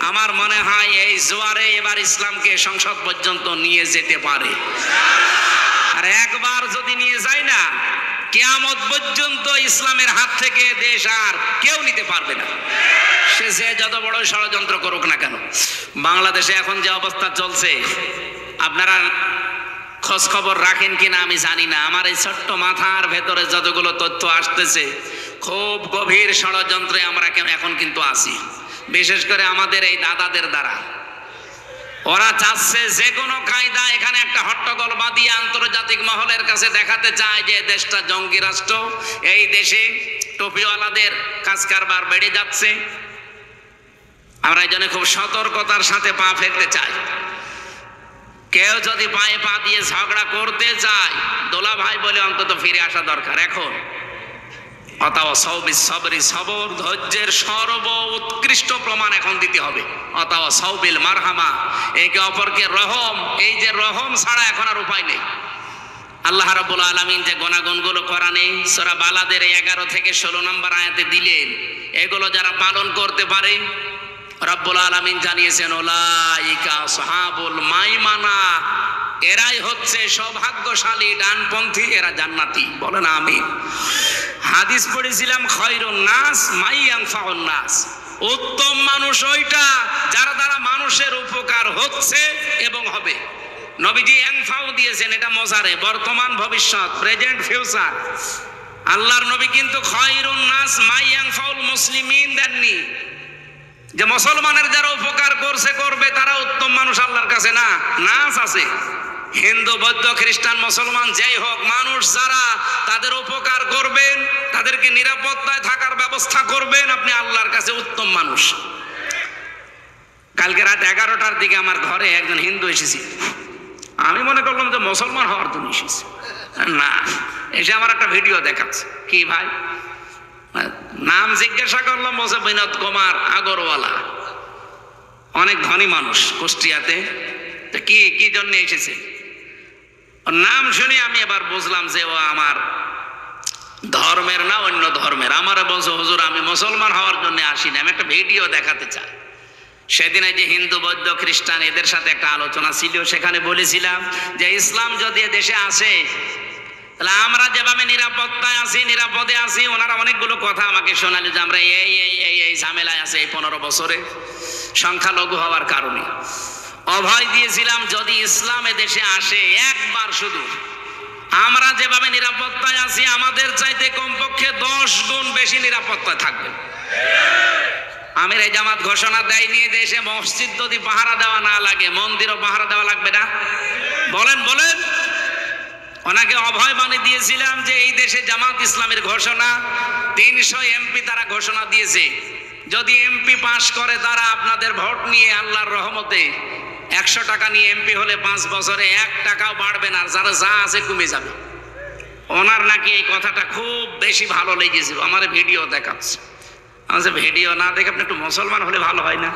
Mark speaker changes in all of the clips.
Speaker 1: আমার মনে হয় এই জোয়ারে এবার ইসলামকে সংসদ পর্যন্ত নিয়ে যেতে পারে। আর একবার যদি নিয়ে যায় না, কিয়ামত পর্যন্ত ইসলামের হাত থেকে দেশ আর কেউ নিতে পারবে না, সে যত বড় ষড়যন্ত্র করুক না কেন। বাংলাদেশে এখন যে অবস্থা চলছে, আপনারা খোঁজ খবর রাখেন কিনা আমি জানি না, আমার এই ছোট্ট মাথার ভেতরে যতগুলো তথ্য আসতেছে, খুব গভীর ষড়যন্ত্রে আমরা এখন কিন্তু আছি। বিশেষ করে আমাদের এই দাদাদের দ্বারা ওরা চাচ্ছে যে কোনো কায়দা এখানে একটা হট্টগোল বাঁধিয়ে আন্তর্জাতিক মহলের কাছে দেখাতে চায় যে দেশটা জঙ্গি রাষ্ট্র, এই দেশে টুপিওয়ালাদের কাজ কারবার বেড়ে যাচ্ছে। আমরা এই জন্য খুব সতর্কতার সাথে পা ফেলতে চাই। কেউ যদি পায়ে পা দিয়ে ঝগড়া করতে চায়, দোলা ভাই বলে অন্তত ফিরে আসা দরকার এখন। অথবা সবরি সবর, ধৈর্যের সর্ব উৎকৃষ্ট প্রমাণ এখন দিতে হবে। অথবা সৌবিল মারহামা, একে অপরকে রহম, এই যে রহম ছাড়া এখন আর উপায় নেই। আল্লাহ রাব্বুল আলামিন যে গুণাগুণগুলো কোরআনে সূরা বালাদের 11 থেকে 16 নম্বর আয়াতে দিলেন, এগুলো যারা পালন করতে পারে, রব্বুল আলামিন জানিয়েছেন উলাইকা আসহাবুল মাইমানা, এরাই হচ্ছে সৌভাগ্যশালী ডানপন্থী, এরা জান্নাতি। বলেন আমিন। হাদিস পড়েছিলাম খায়রুন নাস মাইয়ানফাউন নাস, উত্তম মানুষ ওইটা যার দ্বারা মানুষের উপকার হচ্ছে এবং হবে। নবীজি ইয়ানফাউ দিয়েছেন, এটা মজারে, বর্তমান ভবিষ্যৎ, প্রেজেন্ট ফিউচার। আল্লাহর নবী কিন্তু খায়রুন নাস মাইয়ানফাউল মুসলিমিন দেননি, যে মুসলমানের যারা উপকার করছে করবে তারা উত্তম মানুষ আল্লাহর কাছে না। নাস আছে, হিন্দু বৌদ্ধ খ্রিস্টান মুসলমান যেই হোক, মানুষ যারা তাদের উপকার করবেন, তাদেরকে নিরাপত্তায় থাকার ব্যবস্থা করবেন, আপনি আল্লাহর কাছে উত্তম মানুষ। কালকে রাত 11টার দিকে আমার ঘরে একজন হিন্দু এসেছি, আমি মনে করলাম যে মুসলমান হওয়ার জন্য এসেছি, না, এসে আমার একটা ভিডিও দেখাচ্ছে। কি ভাই নাম জিজ্ঞাসা করলাম, বলছে বিনোদ কুমার আগরওয়ালা, অনেক ধনী মানুষ কুষ্টিয়াতে। তো কি জন্য এসেছে, নাম শুনে আমি এবার বুঝলাম যে ও আমার ধর্মের না অন্য ধর্মের। আমারে বলছে হুজুর আমি মুসলমান হওয়ার জন্য আসিনি, আমি একটা ভিডিও দেখাতে চাই। সেদিন এই যে হিন্দু বৌদ্ধ খ্রিস্টান এদের সাথে একটা আলোচনা ছিল, সেখানে বলেছিলাম যে ইসলাম যদি দেশে আসে তাহলে আমরা যেভাবে নিরাপত্তায় আছি, নিরাপদে আছি, ওনারা অনেকগুলো কথা আমাকে শোনালো যে আমরা এই ঝামেলায় আছে এই 15 বছরে সংখ্যালঘু হওয়ার কারণে। অভয় দিয়েছিলাম যদি ইসলাম দেশে আসে একবার, শুধু আমরা যেভাবে নিরাপত্তায় আছি আমাদের চাইতে কমপক্ষে 10 গুণ বেশি নিরাপত্তায় থাকবে। আমির এই জামাত ঘোষণা দেয়নি দেশে মসজিদ যদি পাহারা দেওয়া না লাগে, মন্দিরও পাহারা দেওয়া লাগবে না। বলেন বলেন, ওনাকে অভয় বাণী দিয়েছিলাম যে এই দেশে জামাত ইসলামের ঘোষণা, 300 এমপি তারা ঘোষণা দিয়েছে, যদি এমপি পাস করে তারা আপনাদের ভোট নিয়ে আল্লাহর রহমতে 100 টাকা নিয়ে এমপি হলে 5 বছরে 1 টাকাও বাড়বে না, যারা যা আছে কমে যাবে। ওনার নাকি এই কথাটা খুব বেশি ভালো লেগেছিল, আমার ভিডিও দেখাচ্ছে। আমি ভিডিও না দেখে আপনি একটু মুসলমান হলে ভালো হয় না?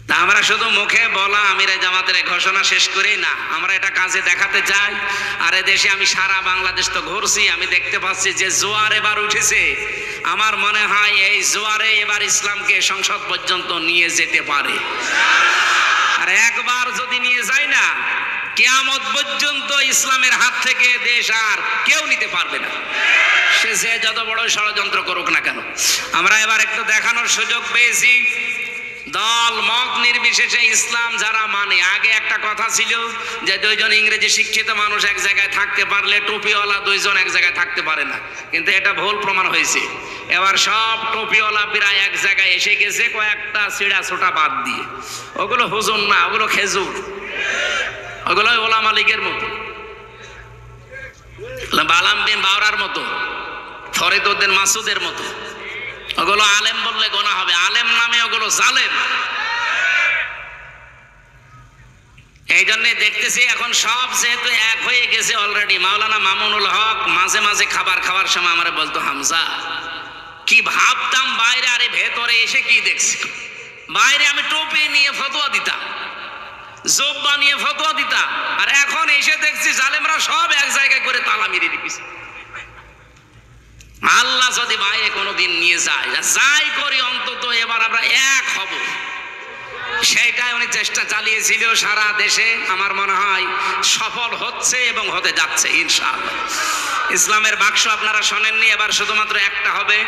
Speaker 1: তা আমরা শুধু মুখে বলা আমির জামাতের ঘোষণা শেষ করেই না, আমরা এটা কাজে দেখাতে চাই। আর দেশে আমি সারা বাংলাদেশ তো ঘুরছি, আমি দেখতে পাচ্ছি যে জোয়ার এবার উঠেছে। আমার মনে হয় এই জোয়ারে এবার ইসলামকে সংসদ পর্যন্ত নিয়ে যেতে পারে। আর একবার যদি নিয়ে যায় না, কিয়ামত পর্যন্ত ইসলামের হাত থেকে দেশ আর কেউ নিতে পারবে না, সে যত বড় ষড়যন্ত্র করুক না কেন। আমরা এবার একটু দেখানোর সুযোগ পেয়েছি, দল মত নির্বিশেষে ইসলাম যারা মানে। আগে একটা কথা ছিল যে 2 জন ইংরেজি শিক্ষিত মানুষ এক জায়গায় থাকতে পারলে টুপিওয়ালা 2 জন এক জায়গায় থাকতে পারে না, কিন্তু এটা ভুল প্রমাণ হয়েছে। এবার সব টুপিওয়ালা প্রায় এক জায়গায় এসে গেছে, কয়েকটা ছিঁড়া ছোটা বাদ দিয়ে। ওগুলো হুজুর না, ওগুলো খেজুর, ওগুলো ওলামা লীগের মতো, বালাম বিন বাওরার মতো, ফরিদ উদ্দিন মাসুদের মতো। ওগুলো আলেম বললে গোনা হবে, আলেম নামে ওগুলো জালেম। এই জন্য দেখতেছি এখন সব যেহেতু এক হয়ে গেছে অলরেডি। মাওলানা মামুনুল হক মাঝে মাঝে খাবার খাওয়ার সময় আমার বলতো, হামজা কি ভাবতাম বাইরে, আরে ভেতরে এসে কি দেখছি। বাইরে আমি টুপি নিয়ে ফতোয়া দিতাম, জুব্বা নিয়ে ফতোয়া দিতাম, আর এখন এসে দেখছি জালেমরা সব এক জায়গায় করে তালা মেরে দিচ্ছে। আল্লাহ যদি বাইরে কোনোদিন নিয়ে যায়, যাই করি অন্তত এবার আমরা এক হব, সেটাই উনি চেষ্টা চালিয়েছিল সারা দেশে। আমার মনে হয় সফল হচ্ছে এবং হতে যাচ্ছে ইনশাআল্লাহ। ইসলামের বাক্স আপনারা শোনেননি, এবার শুধুমাত্র একটা হবে।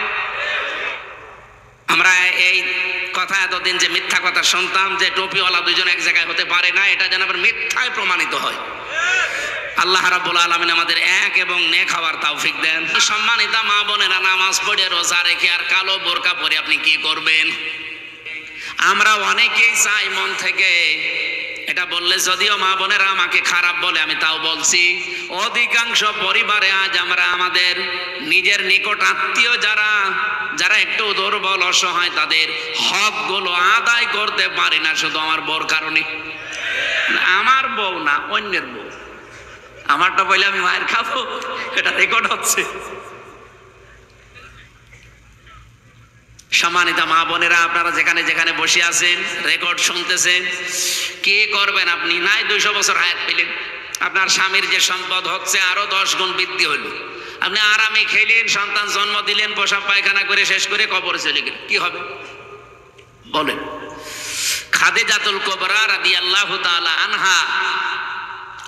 Speaker 1: আমরা এই কথা এতদিন যে মিথ্যা কথা শুনতাম যে টুপিওয়ালা দুজন এক জায়গায় হতে পারে না, এটা যেন আবার মিথ্যায় প্রমাণিত হয়। আল্লাহ রাব্বুল আলামিন আমাদের এক এবং নেক হওয়ার তৌফিক দেন। সম্মানিতা মা বোনেরা, নামাজ পড়ে রোজা রেখে আর কালো বোরকা পরে আপনি কি করবেন? আমরা অনেকেই চাই মন থেকে, এটা বললে যদিও মা বোনেরা আমাকে খারাপ বলে, আমি তাও বলছি, অধিকাংশ পরিবারে আজ আমরা আমাদের নিজের নিকট আত্মীয় যারা একটু দুর্বল অসহায়, তাদের হকগুলো আদায় করতে পারি না শুধু আমার বউর কারণে। আমার বউ না, অন্যের বউ। আমারটা বলে আমি মায়ের খাবো, এটা রেকর্ড হচ্ছে। সম্মানিত মা বোনেরা, আপনারা যেখানে যেখানে বসে আছেন, রেকর্ড শুনতেছেন, কি করবেন আপনি? নাই 200 বছর হায়াত পেলেন, আপনার স্বামীর যে সম্পদ হচ্ছে আরো 10 গুণ বৃদ্ধি হলো। আপনি আরামে খেলেন, সন্তান জন্ম দিলেন, পোশাক পায়খানা করে শেষ করে কবরে চলে গেলেন, কি হবে বলেন? খাদিজাতুল কুবরা রাদিয়াল্লাহু তাআলা আনহা,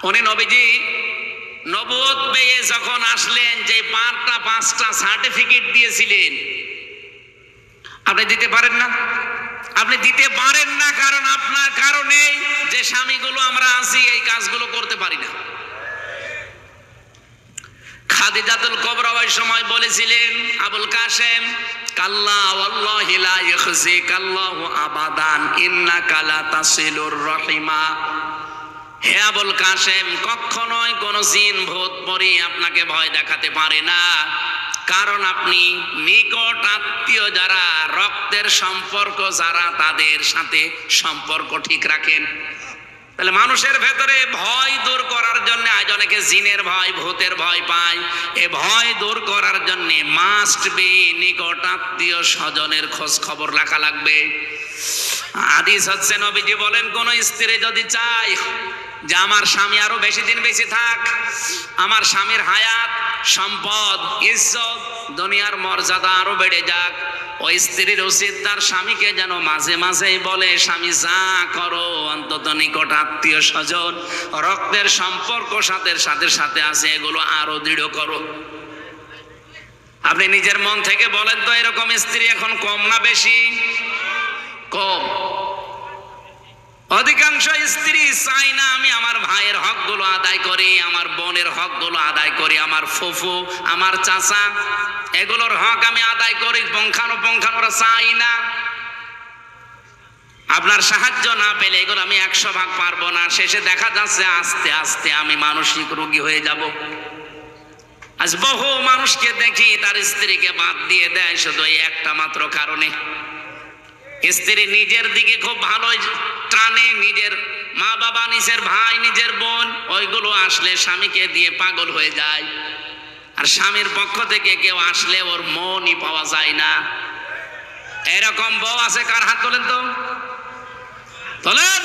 Speaker 1: উনি নবীজি নবুয়ত পেয়ে যখন আসলেন, যে 5টা সার্টিফিকেট দিয়েছিলেন, আপনি দিতে পারেন না। আপনি দিতে পারেন না কারণ আপনার কারণে যে স্বামীগুলো আমরা আছি এই কাজগুলো করতে পারি না। খাদিজাতুল কুবরা ওই সময় বলেছিলেন, আবুল কাসেম, কাল্লা ওয়াল্লাহি লা ইখজিকাল্লাহু আবাদান ইন্নাকা লা তাসিলুর রহিমা। হে আবুল কাসেম, কখনোই কোন জিন ভূত পরি আপনাকে ভয় দেখাতে পারে না, কারণ আপনি নিকট আত্মীয় যারা, রক্তের সম্পর্ক যারা, তাদের সাথে সম্পর্ক ঠিক রাখেন। তাহলে মানুষের ভেতরে ভয় দূর করার জন্য, আজ অনেকে জিনের ভয়, ভূতের ভয় পায়, এ ভয় দূর করার জন্য মাস্ট বি নিকট আত্মীয় স্বজনের খোঁজ খবর রাখা লাগবে। হাদিস হচ্ছে, নবীজি বলেন, কোন স্ত্রী যদি চায় যে আমার স্বামী আরো বেশি দিন বেঁচে থাক, আমার স্বামীর হায়াত, সম্পদ, ইজ্জত, দুনিয়ার মর্যাদা আরো বেড়ে যাক, ওই স্ত্রীর উচিত তার স্বামীকে যেন মাঝে মাঝেই বলে, স্বামী যা করো অন্তত নিকট আত্মীয় স্বজন, রক্তের সম্পর্ক সাথে সাথে আছে, এগুলো আরো দৃঢ় করো। আপনি নিজের মন থেকে বলেন তো, এরকম স্ত্রী এখন কম না বেশি? কম। অধিকাংশ স্ত্রী চাই না আমি আমার ভাইয়ের হকগুলো আদায় করি, আমার বোনের হকগুলো আদায় করি, আমার ফুফু, আমার চাচা, এগুলোর হক আমি আদায় করি, পুঙ্খানুপুঙ্খানু ওরা চাই না। আপনার সাহায্য না পেলে এগুলো আমি 100 ভাগ পারবো না। শেষে দেখা যাচ্ছে আস্তে আস্তে আমি মানসিক রোগী হয়ে যাব। আজ বহু মানুষকে দেখি তার স্ত্রীকে বাদ দিয়ে দেয় শুধু এই একটা মাত্র কারণে। স্ত্রী নিজের দিকে খুব ভালো টানে, নিজের মা বাবা, নিজের ভাই, নিজের বোন, ওইগুলো আসলে স্বামীকে দিয়ে পাগল হয়ে যায়। আর স্বামীর পক্ষ থেকে কেউ আসলে ওর মনই পাওয়া যায় না। এরকম বউ আছে কার? হাত তোলেন তো, তোলেন।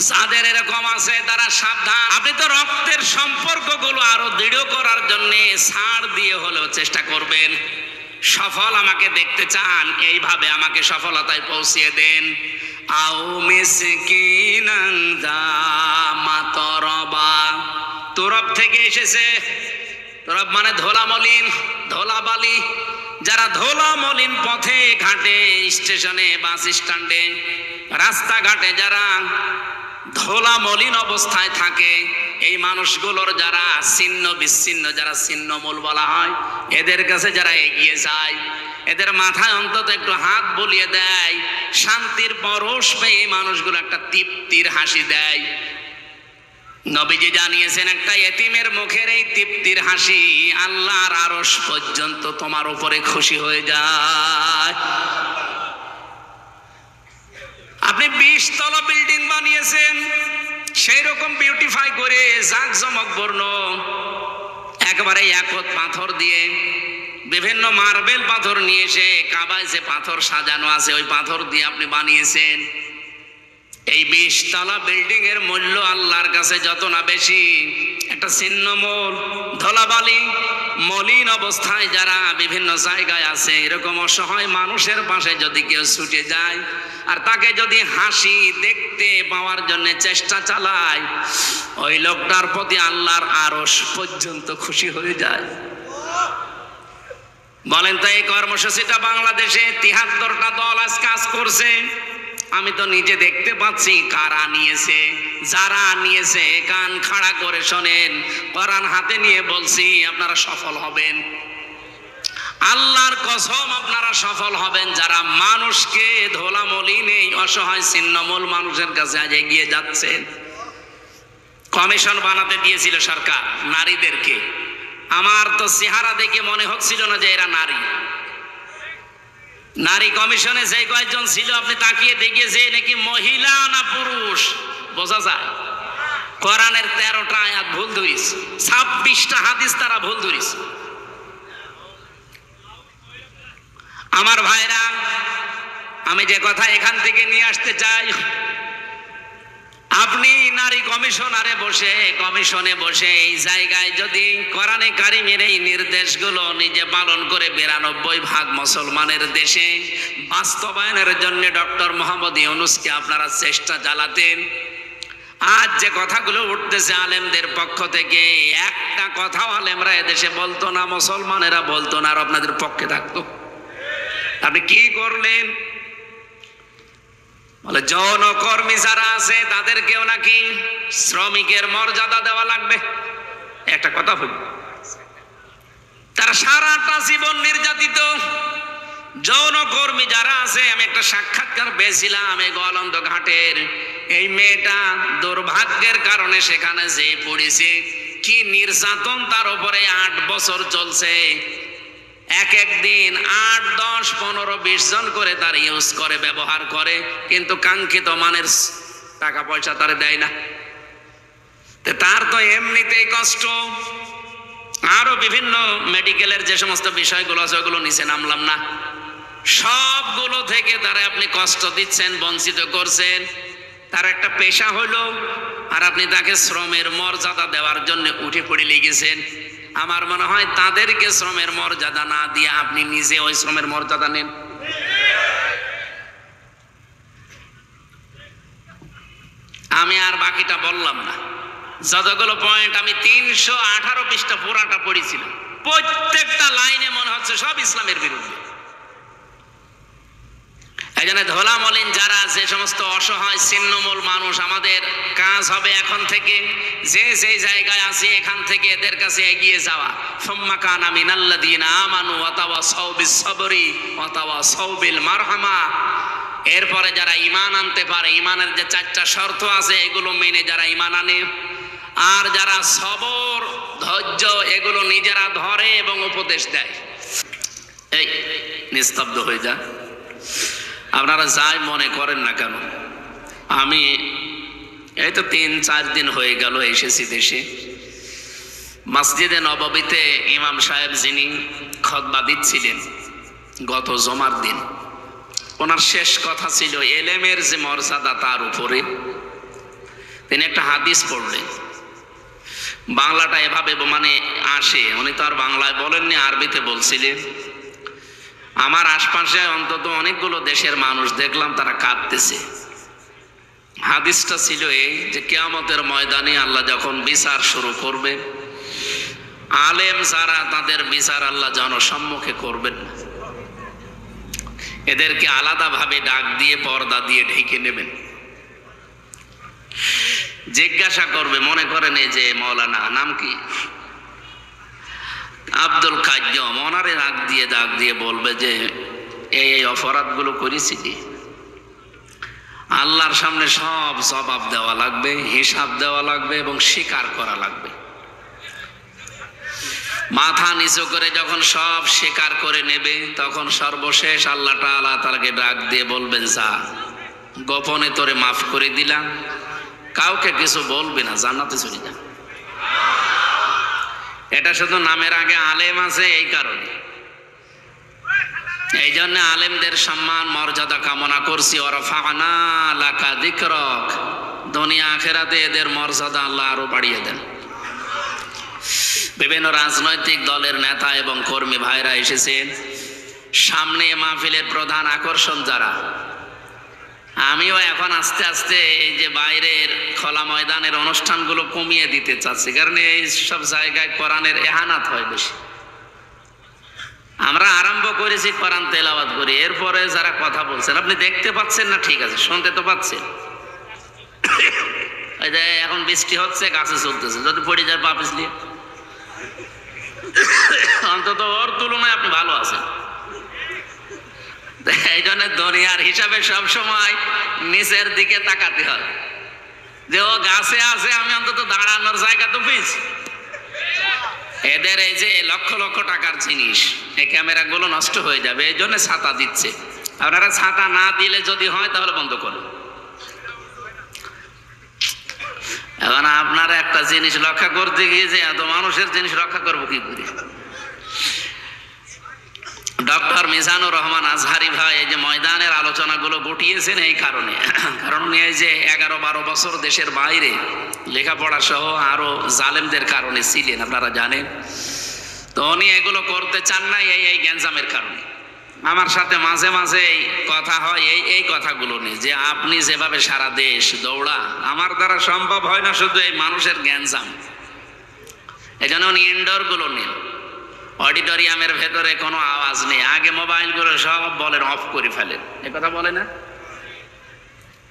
Speaker 1: যাদের এরকম আছে তারা সাবধান। আপনি তো রক্তের সম্পর্কগুলো আরো দৃঢ় করার জন্য ছাড় দিয়ে হলেও চেষ্টা করবেন। সফল আমাকে দেখতে চান, এইভাবে আমাকে সফলতায় পৌঁছিয়ে দেন। আও মিসকিনান যা মাতরবা, তরব থেকে এসেছে। তরব মানে ধোলা মলিন, ধোলা বালি। যারা ধোলা মলিন পথে ঘাটে, স্টেশনে, বাস স্ট্যান্ডে, রাস্তাঘাটে যারা ধোলা মলিন অবস্থায় থাকে, এই মানুষগুলোর যারা ছিন্ন বিচ্ছিন্ন, যারা ছিন্নমূল বলা হয়, এদের কাছে যারা এগিয়ে যায়, এদের মাথায় অন্তত একটু হাত বুলিয়ে দেয়, শান্তির পরশ পেয়ে এই মানুষগুলো একটা তৃপ্তির হাসি দেয়। নবীজি জানিয়েছেন, একটা এতিমের মুখের এই তৃপ্তির হাসি আল্লাহর আরশ পর্যন্ত তোমার উপরে খুশি হয়ে যায়। আপনি 20 তলা বিল্ডিং বানিয়েছেন, সেই রকম বিউটিফাই করে জাঁকজমকপূর্ণ একেবারে একত পাথর দিয়ে, বিভিন্ন মার্বেল পাথর নিয়ে এসে কাবায় যে পাথর সাজানো আছে ওই পাথর দিয়ে আপনি বানিয়েছেন। এই 20 তলা বিল্ডিং এর মূল্য আল্লাহর কাছে যত না বেশি, একটা ছিন্নমূল ধলাবালি মলিন অবস্থায় যারা বিভিন্ন জায়গায় আছে, এরকম অসহায় মানুষের পাশে যদি কেউ ছুটে যায় আর তাকে যদি হাসি দেখতে পাওয়ার জন্য চেষ্টা চালায়, ওই লোকটার প্রতি আল্লাহর আরশ পর্যন্ত খুশি হয়ে যায়। বলেন তো, এই কর্মসূচিটা বাংলাদেশে ৭৩টা দল আজ কাজ করছে। আমি তো নিজে দেখতে পাচ্ছি কারা নিয়েছে। যারা নিয়েছে কান খাড়া করে শোনেন, কোরআন হাতে নিয়ে বলছি আপনারা সফল হবেন, আল্লাহর কসম আপনারা সফল হবেন। যারা মানুষকে ধোলা মলিন এই অসহায় ছিন্নমূল মানুষের কাছে আজ এগিয়ে যাচ্ছেন। কমিশন বানাতে দিয়েছিল সরকার নারীদেরকে, আমার তো চেহারা দেখে মনে হচ্ছিল না যে এরা নারী। নারী কমিশনে যে কয়েকজন ছিল আপনি তাকিয়ে দেখে যে নাকি মহিলা না পুরুষ বোঝা যায়। কোরআনের 13টা আয়াত ভুল ধরিস, 26টা হাদিস তারা ভুল ধরিস। আমার ভাইরা, আমি যে কথা এখান থেকে নিয়ে আসতে চাই, আপনি নারী কমিশনে বসে এই জায়গায় যদি কোরআনে কারিমের এই নির্দেশগুলো নিজে পালন করে 92% মুসলমানের দেশে বাস্তবায়নের জন্য ডক্টর মোহাম্মদ ইউনূসকে আপনারা চেষ্টা চালাতেন, আজ যে কথাগুলো উঠতেছে আলেমদের পক্ষ থেকে, একটা কথাও আলেমরা এদেশে বলতো না, মুসলমানেরা বলতো না, আর আপনাদের পক্ষে থাকতো। আপনি কি করলেন? বলে যৌনকর্মী যারা আছে তাদেরকেও নাকি শ্রমিকের মর্যাদা দেওয়া লাগবে। একটা কথা বলি, তারা সারাটা জীবন নির্যাতিত। যৌনকর্মী যারা আছে, আমি একটা সাক্ষাৎকার পেয়েছিলাম এই গোয়ালন্দ ঘাটের। এই মেয়েটা দুর্ভাগ্যের কারণে সেখানে যে পড়েছে, কি নির্যাতন তার উপরে 8 বছর চলছে। এক দিন 8, 10, 15, 20 জন করে তার ইউজ করে, ব্যবহার করে, কিন্তু কাঙ্ক্ষিত মানের টাকা পয়সা তার দেয় না। তার তো এমনিতেই কষ্ট, আরো বিভিন্ন মেডিকেলের যে সমস্ত বিষয়গুলো আছে ওগুলো নিচে নামলাম না, সবগুলো থেকে তারা আপনি কষ্ট দিচ্ছেন, বঞ্চিত করছেন। তার একটা পেশা হলো, আর আপনি তাকে শ্রমের মর্যাদা দেওয়ার জন্য উঠে পড়ে লেগেছেন। আমার মনে হয় তাদেরকে শ্রমের মর্যাদা না দিয়ে আপনি নিজে ওই শ্রমের মর্যাদা নেন। আমি আর বাকিটা বললাম না, যতগুলো পয়েন্ট আমি 318 পৃষ্ঠা পুরাটা পড়েছিলাম, প্রত্যেকটা লাইনে মনে হচ্ছে সব ইসলামের বিরুদ্ধে। এই জন্য ধোলা মলিন যারা, যে সমস্ত অসহায় ছিন্নমূল মানুষ, আমাদের কাজ হবে এখন থেকে যে যেই জায়গায় আছে এখান থেকে এদের কাছে এগিয়ে যাওয়া। সুম্মা কানা মিনাল্লাযীনা আমানু ওয়া তাওয়াসাউ বিস-সাবরি ওয়া তাওয়াসাউ বিল মারহামা। এরপরে যারা ঈমান আনতে পারে, ঈমানের যে 4টা শর্ত আছে এগুলো মেনে যারা ঈমান আনে, আর যারা সবর, ধৈর্য এগুলো নিজেরা ধরে এবং উপদেশ দেয়। এই নিস্তব্ধ হয়ে যা, আপনারা যাই মনে করেন না কেন। আমি এই তো 3-4 দিন হয়ে গেল এসেছি দেশে। মসজিদে নববীতে ইমাম সাহেব যিনি খুতবা দিচ্ছিলেন গত জুমার দিন, ওনার শেষ কথা ছিল এলেমের যে মর্যাদা তার উপরে। তিনি একটা হাদিস পড়লেন, বাংলাটা এভাবে মানে আসে, উনি তো আর বাংলায় বলেননি, আরবিতে বলছিলেন। আমার আশপাশে অন্তত অনেকগুলো দেশের মানুষ দেখলাম তারা কাঁদতেছে। হাদিসটা ছিল এই যে কিয়ামতের ময়দানে আল্লাহ যখন বিচার শুরু করবে, আলেম যারা তাদের বিচার আল্লাহ জনসম্মুখে করবেন না, এদেরকে আলাদাভাবে ডাক দিয়ে পর্দা দিয়ে ঢেকে নেবেন। জিজ্ঞাসা করবে, মনে করেন এই যে মৌলানা নাম কি আব্দুল কাইয়্যুম, ওনারে ডাক দিয়ে বলবে যে এই অপরাধগুলো করেছি, আল্লাহর সামনে সব জবাব দেওয়া লাগবে, হিসাব দেওয়া লাগবে এবং স্বীকার করা লাগবে। মাথা নিচু করে যখন সব স্বীকার করে নেবে, তখন সর্বশেষ আল্লাহ তাআলা তাকে ডাক দিয়ে বলবেন, যা, গোপনে তোরে মাফ করে দিলাম, কাউকে কিছু বলবি না, জান্নাতে চলে যা। এটা শুধু নামের আগে আলেম আছে এই কারণে। এই জন্য আলেমদের সম্মান মর্যাদা কামনা করছি। ওয়ারফা'না লাকা যিকরাক, দুনিয়া আখিরাতে এদের মর্যাদা আল্লাহ আরো বাড়িয়ে দেন। বিভিন্ন রাজনৈতিক দলের নেতা এবং কর্মী ভাইরা এসেছেন। সামনে মাহফিলের প্রধান আকর্ষণ যারা, আমিও এখন আস্তে আস্তে এই যে বাইরের খোলা ময়দানের অনুষ্ঠানগুলো কমিয়ে দিতে চাচ্ছি, কারণ এই সব জায়গায় কোরআনের এহানাত হয় বেশি। আমরা আরম্ভ করেছি কোরআন তেলাওয়াত করি, এরপরে যারা কথা বলছেন আপনি দেখতে পাচ্ছেন না, ঠিক আছে, শুনতে তো পাচ্ছেন। এই যে এখন বৃষ্টি হচ্ছে, গাছে চলতেছে, যদি পড়ে যায় পা পিছলিয়ে, অন্তত ওর তুলনায় আপনি ভালো আছেন। এই জন্য দুনিয়ার হিসাবে সবসময় নিচের দিকে তাকাতে হয়, যে ও গাছে আছে, আমি অন্তত দাঁড়ানোর জায়গা তো পেয়েছি। এদের এই যে লক্ষ লক্ষ টাকার জিনিস, এই ক্যামেরাগুলো নষ্ট হয়ে যাবে, এই জন্য ছাতা দিচ্ছে। আপনারা ছাতা না দিলে যদি হয় তাহলে বন্ধ করুন। এখন আপনারা একটা জিনিস রক্ষা করতে গিয়ে যে এত মানুষের জিনিস রক্ষা করবো কি করে? ডক্টর মিজানুর রহমান আজহারি ভাই এই যে ময়দানের আলোচনাগুলো গুটিয়েছেন এই কারণে, কারণ উনি এই যে 11-12 বছর দেশের বাইরে লেখাপড়া সহ আরো জালেমদের কারণে ছিলেন, আপনারা জানেন। তো উনি এগুলো করতে চান না এই গ্যাঞ্জামের কারণে। আমার সাথে মাঝে মাঝে কথা হয় এই কথাগুলো নিয়ে, যে আপনি যেভাবে সারা দেশ দৌড়া, আমার দ্বারা সম্ভব হয় না শুধু এই মানুষের গ্যাঞ্জাম। এই জন্য উনি ইনডোর গুলো নেন, অডিটোরিয়ামের ভেতরে কোনো আওয়াজ নেই, আগে মোবাইলগুলো সব বলেন অফ করে ফেলেন। এ কথা বলে না,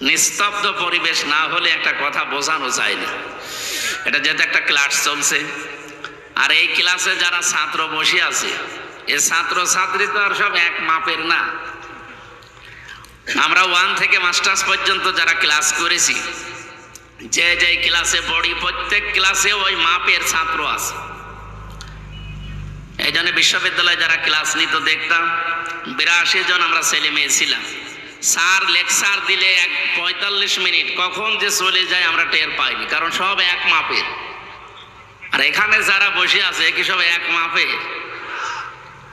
Speaker 1: নিস্তব্ধ পরিবেশ না হলে একটা কথা বোঝানো যায় না। এটা যেহেতু একটা ক্লাস চলছে, আর এই ক্লাসে যারা ছাত্র বসে আছে, এই ছাত্র ছাত্রী তো আর সব এক মাপের না। আমরা 1 থেকে মাস্টার্স পর্যন্ত যারা ক্লাস করেছি, যে যে ক্লাসে পড়ি, প্রত্যেক ক্লাসে ওই মাপের ছাত্র আছে। এই জন্য বিশ্ববিদ্যালয়ে যারা ক্লাস নিত দেখতাম 82 জন আমরা ছেলে মেয়ে ছিলাম। স্যার লেকচার দিলে 45 মিনিট কখন যে চলে যায় আমরা টের পাইনি, কারণ সব এক মাপের। আর এখানে যারা বসে আছে কি সব এক মাপের?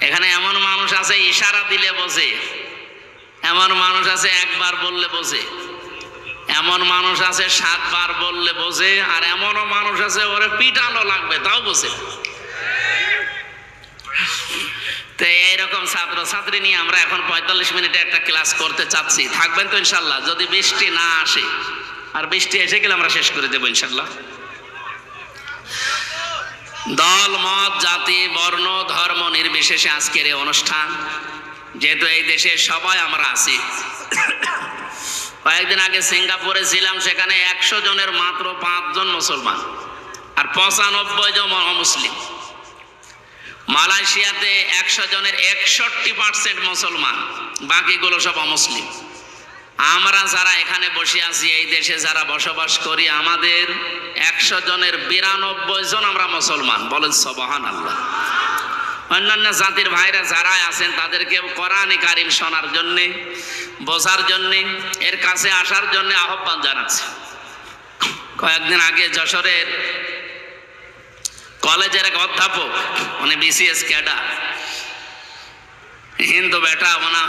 Speaker 1: এখানে এমন মানুষ আছে ইশারা দিলে বোঝে, এমন মানুষ আছে একবার বললে বোঝে, এমন মানুষ আছে 7 বার বললে বোঝে, আর এমনও মানুষ আছে ওরে পিটানো লাগবে তাও বোঝে। তো এইরকম ছাত্র ছাত্রী নিয়ে আমরা এখন 45 মিনিটে একটা ক্লাস করতে চাচ্ছি। থাকবেন তো ইনশাল্লাহ, যদি বৃষ্টি না আসে। আর বৃষ্টি এসে গেলে আমরা শেষ করে দেবো ইনশাল্লাহ। দল মত জাতি বর্ণ ধর্ম নির্বিশেষে আজকের এই অনুষ্ঠান, যেহেতু এই দেশে সবাই আমরা আছি। কয়েকদিন আগে সিঙ্গাপুরে ছিলাম, সেখানে 100 জনের মাত্র 5 জন মুসলমান আর 95 জন অমুসলিম। মালয়েশিয়াতে 100 জনের 61% মুসলমান, বাকিগুলো সব অমুসলিম। আমরা যারা এখানে বসে আছি, এই দেশে যারা বসবাস করি, আমাদের 100 জনের 92 জন আমরা মুসলমান। বলেন সুবহানাল্লাহ। অন্যান্য জাতির ভাইরা যারা আছেন তাদেরকে কোরআনে কারিম শোনার জন্যে, বোঝার জন্যে, এর কাছে আসার জন্য আহ্বান জানাচ্ছে। কয়েকদিন আগে যশোরের কলেজের এক অধ্যাপক, উনি BCS ক্যাডার, হিন্দু বেটা, ওনা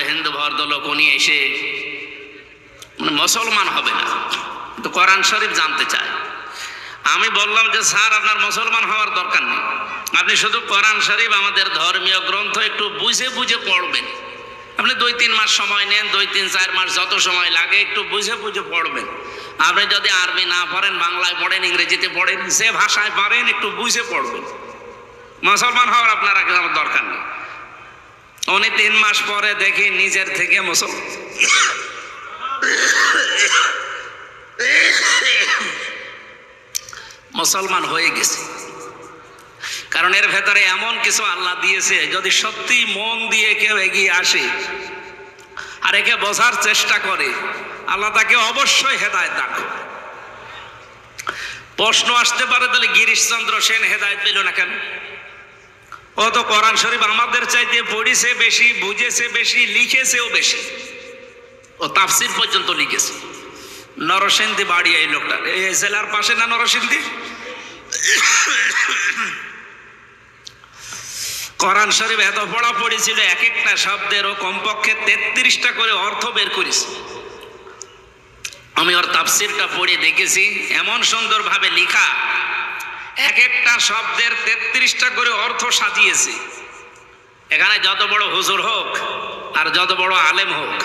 Speaker 1: হিন্দু ভদ্রলোক, উনি এসে মুসলমান হবে না, তো কোরআন শরীফ জানতে চায়। আমি বললাম যে স্যার, আপনার মুসলমান হওয়ার দরকার নেই, আপনি শুধু কোরআন শরীফ আমাদের ধর্মীয় গ্রন্থ একটু বুঝে বুঝে পড়বেন। আপনি 2-3 মাস সময় নেন, 2-3-4 মাস যত সময় লাগে, একটু বুঝে বুঝে পড়বেন। আপনি যদি আরবি না পড়েন, বাংলায় পড়েন, ইংরেজিতে পড়েন, যে ভাষায় পারেন একটু বুঝে পড়বেন। মুসলমান হওয়ার আপনার আগে আমার দরকার নেই। উনি 3 মাস পরে দেখি নিজের থেকে মুসলমান হয়ে গেছে। কারণ এর ভেতরে এমন কিছু আল্লাহ দিয়েছে, যদি সত্যি মন দিয়ে কেউ এগিয়ে আসে আর একে বোঝার চেষ্টা করে, আল্লাহ তাকে অবশ্যই হেদায়েত দান করবে। প্রশ্ন আসতে পারে, তাহলে গিরিশচন্দ্র সেন হেদায়েত পেল না কেন? ও তো কোরআন শরীফ আমাদের চাইতে পড়েছে বেশি, বুঝেছে বেশি, লিখেছেও বেশি, ও তাফসির পর্যন্ত লিখেছে। নরসিংদী বাড়ি এই লোকটা, এই জেলার পাশে না নরসিংদী? কোরআন শরীফ এত পড়া পড়েছিল, এক একটা শব্দের ও কমপক্ষে 33টা করে অর্থ বের করেছে। আমি ওর তাফসিরটা পড়ে দেখেছি, এমন সুন্দরভাবে লেখা, এক একটা শব্দের 33টা করে অর্থ সাজিয়েছে। এখানে যত বড় হুজুর হোক আর যত বড় আলেম হোক,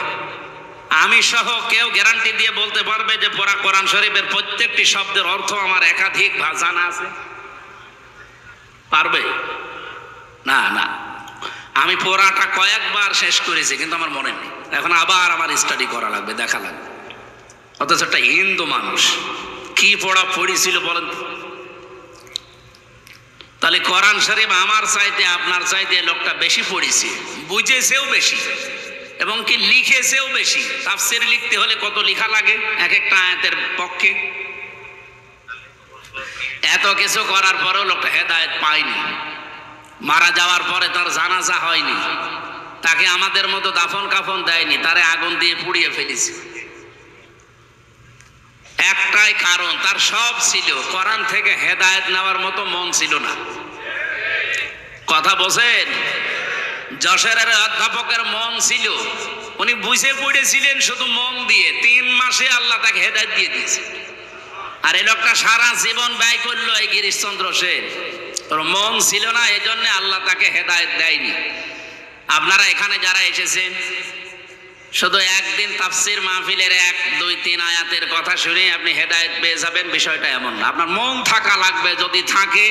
Speaker 1: আমি সহ কেউ গ্যারান্টি দিয়ে বলতে পারবে যে পড়া কোরআন শরীফের প্রত্যেকটি শব্দের অর্থ আমার একাধিক জানা আছে? পারবে না। না, আমি পড়াটা কয়েকবার শেষ করেছি কিন্তু আমার মনে নেই, এখন আবার আমার স্টাডি করা লাগবে, দেখা লাগবে। অথচ একটা হিন্দু মানুষ কি পড়া পড়েছিল বলেন তো? তাহলে কোরআন শরীফ আমার চাইতে আপনার চাইতে লোকটা বেশি পড়েছে, বুঝেছেও বেশি এবং কি লিখেছেও বেশি। তাফসীর লিখতে হলে কত লেখা লাগে এক একটা আয়াতের পক্ষে। এত কিছু করার পরেও লোকটা হেদায়েত পায়নি, মারা যাওয়ার পরে তার জানাজা হয়নি, তাকে আমাদের মতো দাফন কাফন দেয়নি, তারে আগুন দিয়ে পুড়িয়ে ফেলেছে। একটাই কারণ, তার সব ছিল, কোরআন থেকে হেদায়েত নেওয়ার মতো মন ছিল না। কথা বলেন? যশোরের অধ্যাপকের মন ছিল, উনি বুঝে পড়েছিলেন শুধু মন দিয়ে, 3 মাসে আল্লাহ তাকে হেদায়েত দিয়ে দিয়েছে। আর এই লোকটা সারা জীবন ব্যয় করলো এই গিরিশচন্দ্র সেন, ওর মন ছিল না, এই জন্য আল্লাহ তাকে হেদায়েত দেয়নি। আপনারা এখানে যারা এসেছেন শুধু একদিন তাফসীর মাহফিলের 1, 2, 3 আয়াতের কথা শুনে আপনি হেদায়েত পেয়ে যাবেন, বিষয়টা এমন না। আপনার মন থাকা লাগবে, যদি থাকে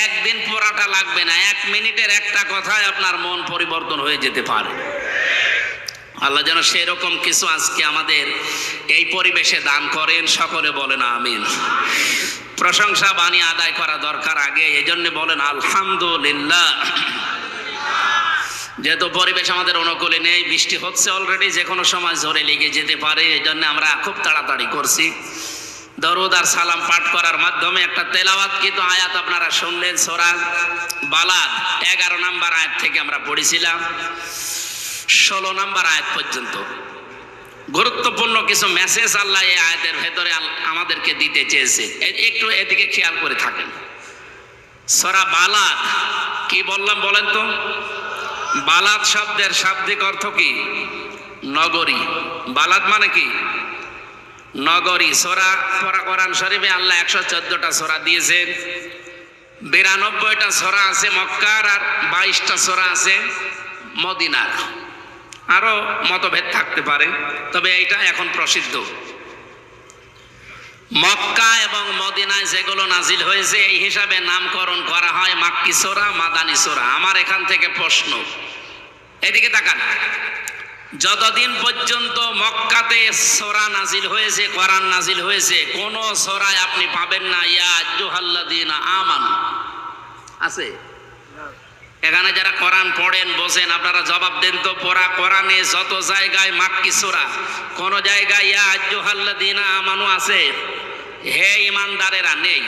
Speaker 1: একদিন পড়াটা লাগবে না, 1 মিনিটের একটা কথায় আপনার মন পরিবর্তন হয়ে যেতে পারে। আল্লাহ যেন সেরকম কিছু আজকে আমাদের এই পরিবেশে দান করেন, সকলে বলেন আমিন। প্রশংসা বাণী আদায় করা দরকার আগে, এই জন্য বলেন আলহামদুলিল্লাহ। যেহেতু পরিবেশ আমাদের অনুকূলে নেই, বৃষ্টি হচ্ছে অলরেডি, যে কোনো সময় ঝরে লেগে যেতে পারে, এই জন্য আমরা খুব তাড়াতাড়ি করছি। দরুদ আর সালাম পাঠ করার মাধ্যমে একটা তেলাওয়াতকৃত আয়াত আপনারা শুনলেন, সূরা বালাদ 11 নম্বর আয়াত থেকে আমরা পড়েছিলাম 16 নম্বর আয়াত পর্যন্ত। গুরুত্বপূর্ণ কিছু মেসেজ আল্লাহ এই আয়াতের ভেতরে আমাদেরকে দিতে চেয়েছে, একটু এদিকে খেয়াল করে থাকেন। সূরা বালাদ কি বললাম বলেন তো? বালাদ শব্দের শাব্দিক অর্থ কি? নগরী। বালাদ মানে কি? নগরী। সূরা কোরআন শরীফে আল্লাহ 114টা সূরা দিয়েছেন, 92টা সূরা আছে মক্কার আর 22টা সূরা আছে মদিনার। আরো মতভেদ থাকতে পারে, তবে এইটা এখন প্রসিদ্ধ। মক্কা এবং মদিনায় যেগুলো নাজিল হয়েছে এই হিসাবে নামকরণ করা হয় মাক্কি সূরা, মাদানী সূরা। আমার এখান থেকে প্রশ্ন, এদিকে তাকান, যতদিন পর্যন্ত মক্কাতে সূরা নাজিল হয়েছে, কোরআন নাজিল হয়েছে, কোন সূরায় আপনি পাবেন না ইয়া আইয়ুহাল্লাযীনা আমানু। আছে? এখানে যারা কোরআন পড়েন বোঝেন, আপনারা জবাব দেন তো। পড়া কোরআনে যত জায়গায় মাক্কি সূরা, কোন জায়গায় ইয়া আইয়ুহাল্লাযীনা আমানু আছে? হে ঈমানদারেরা নেই।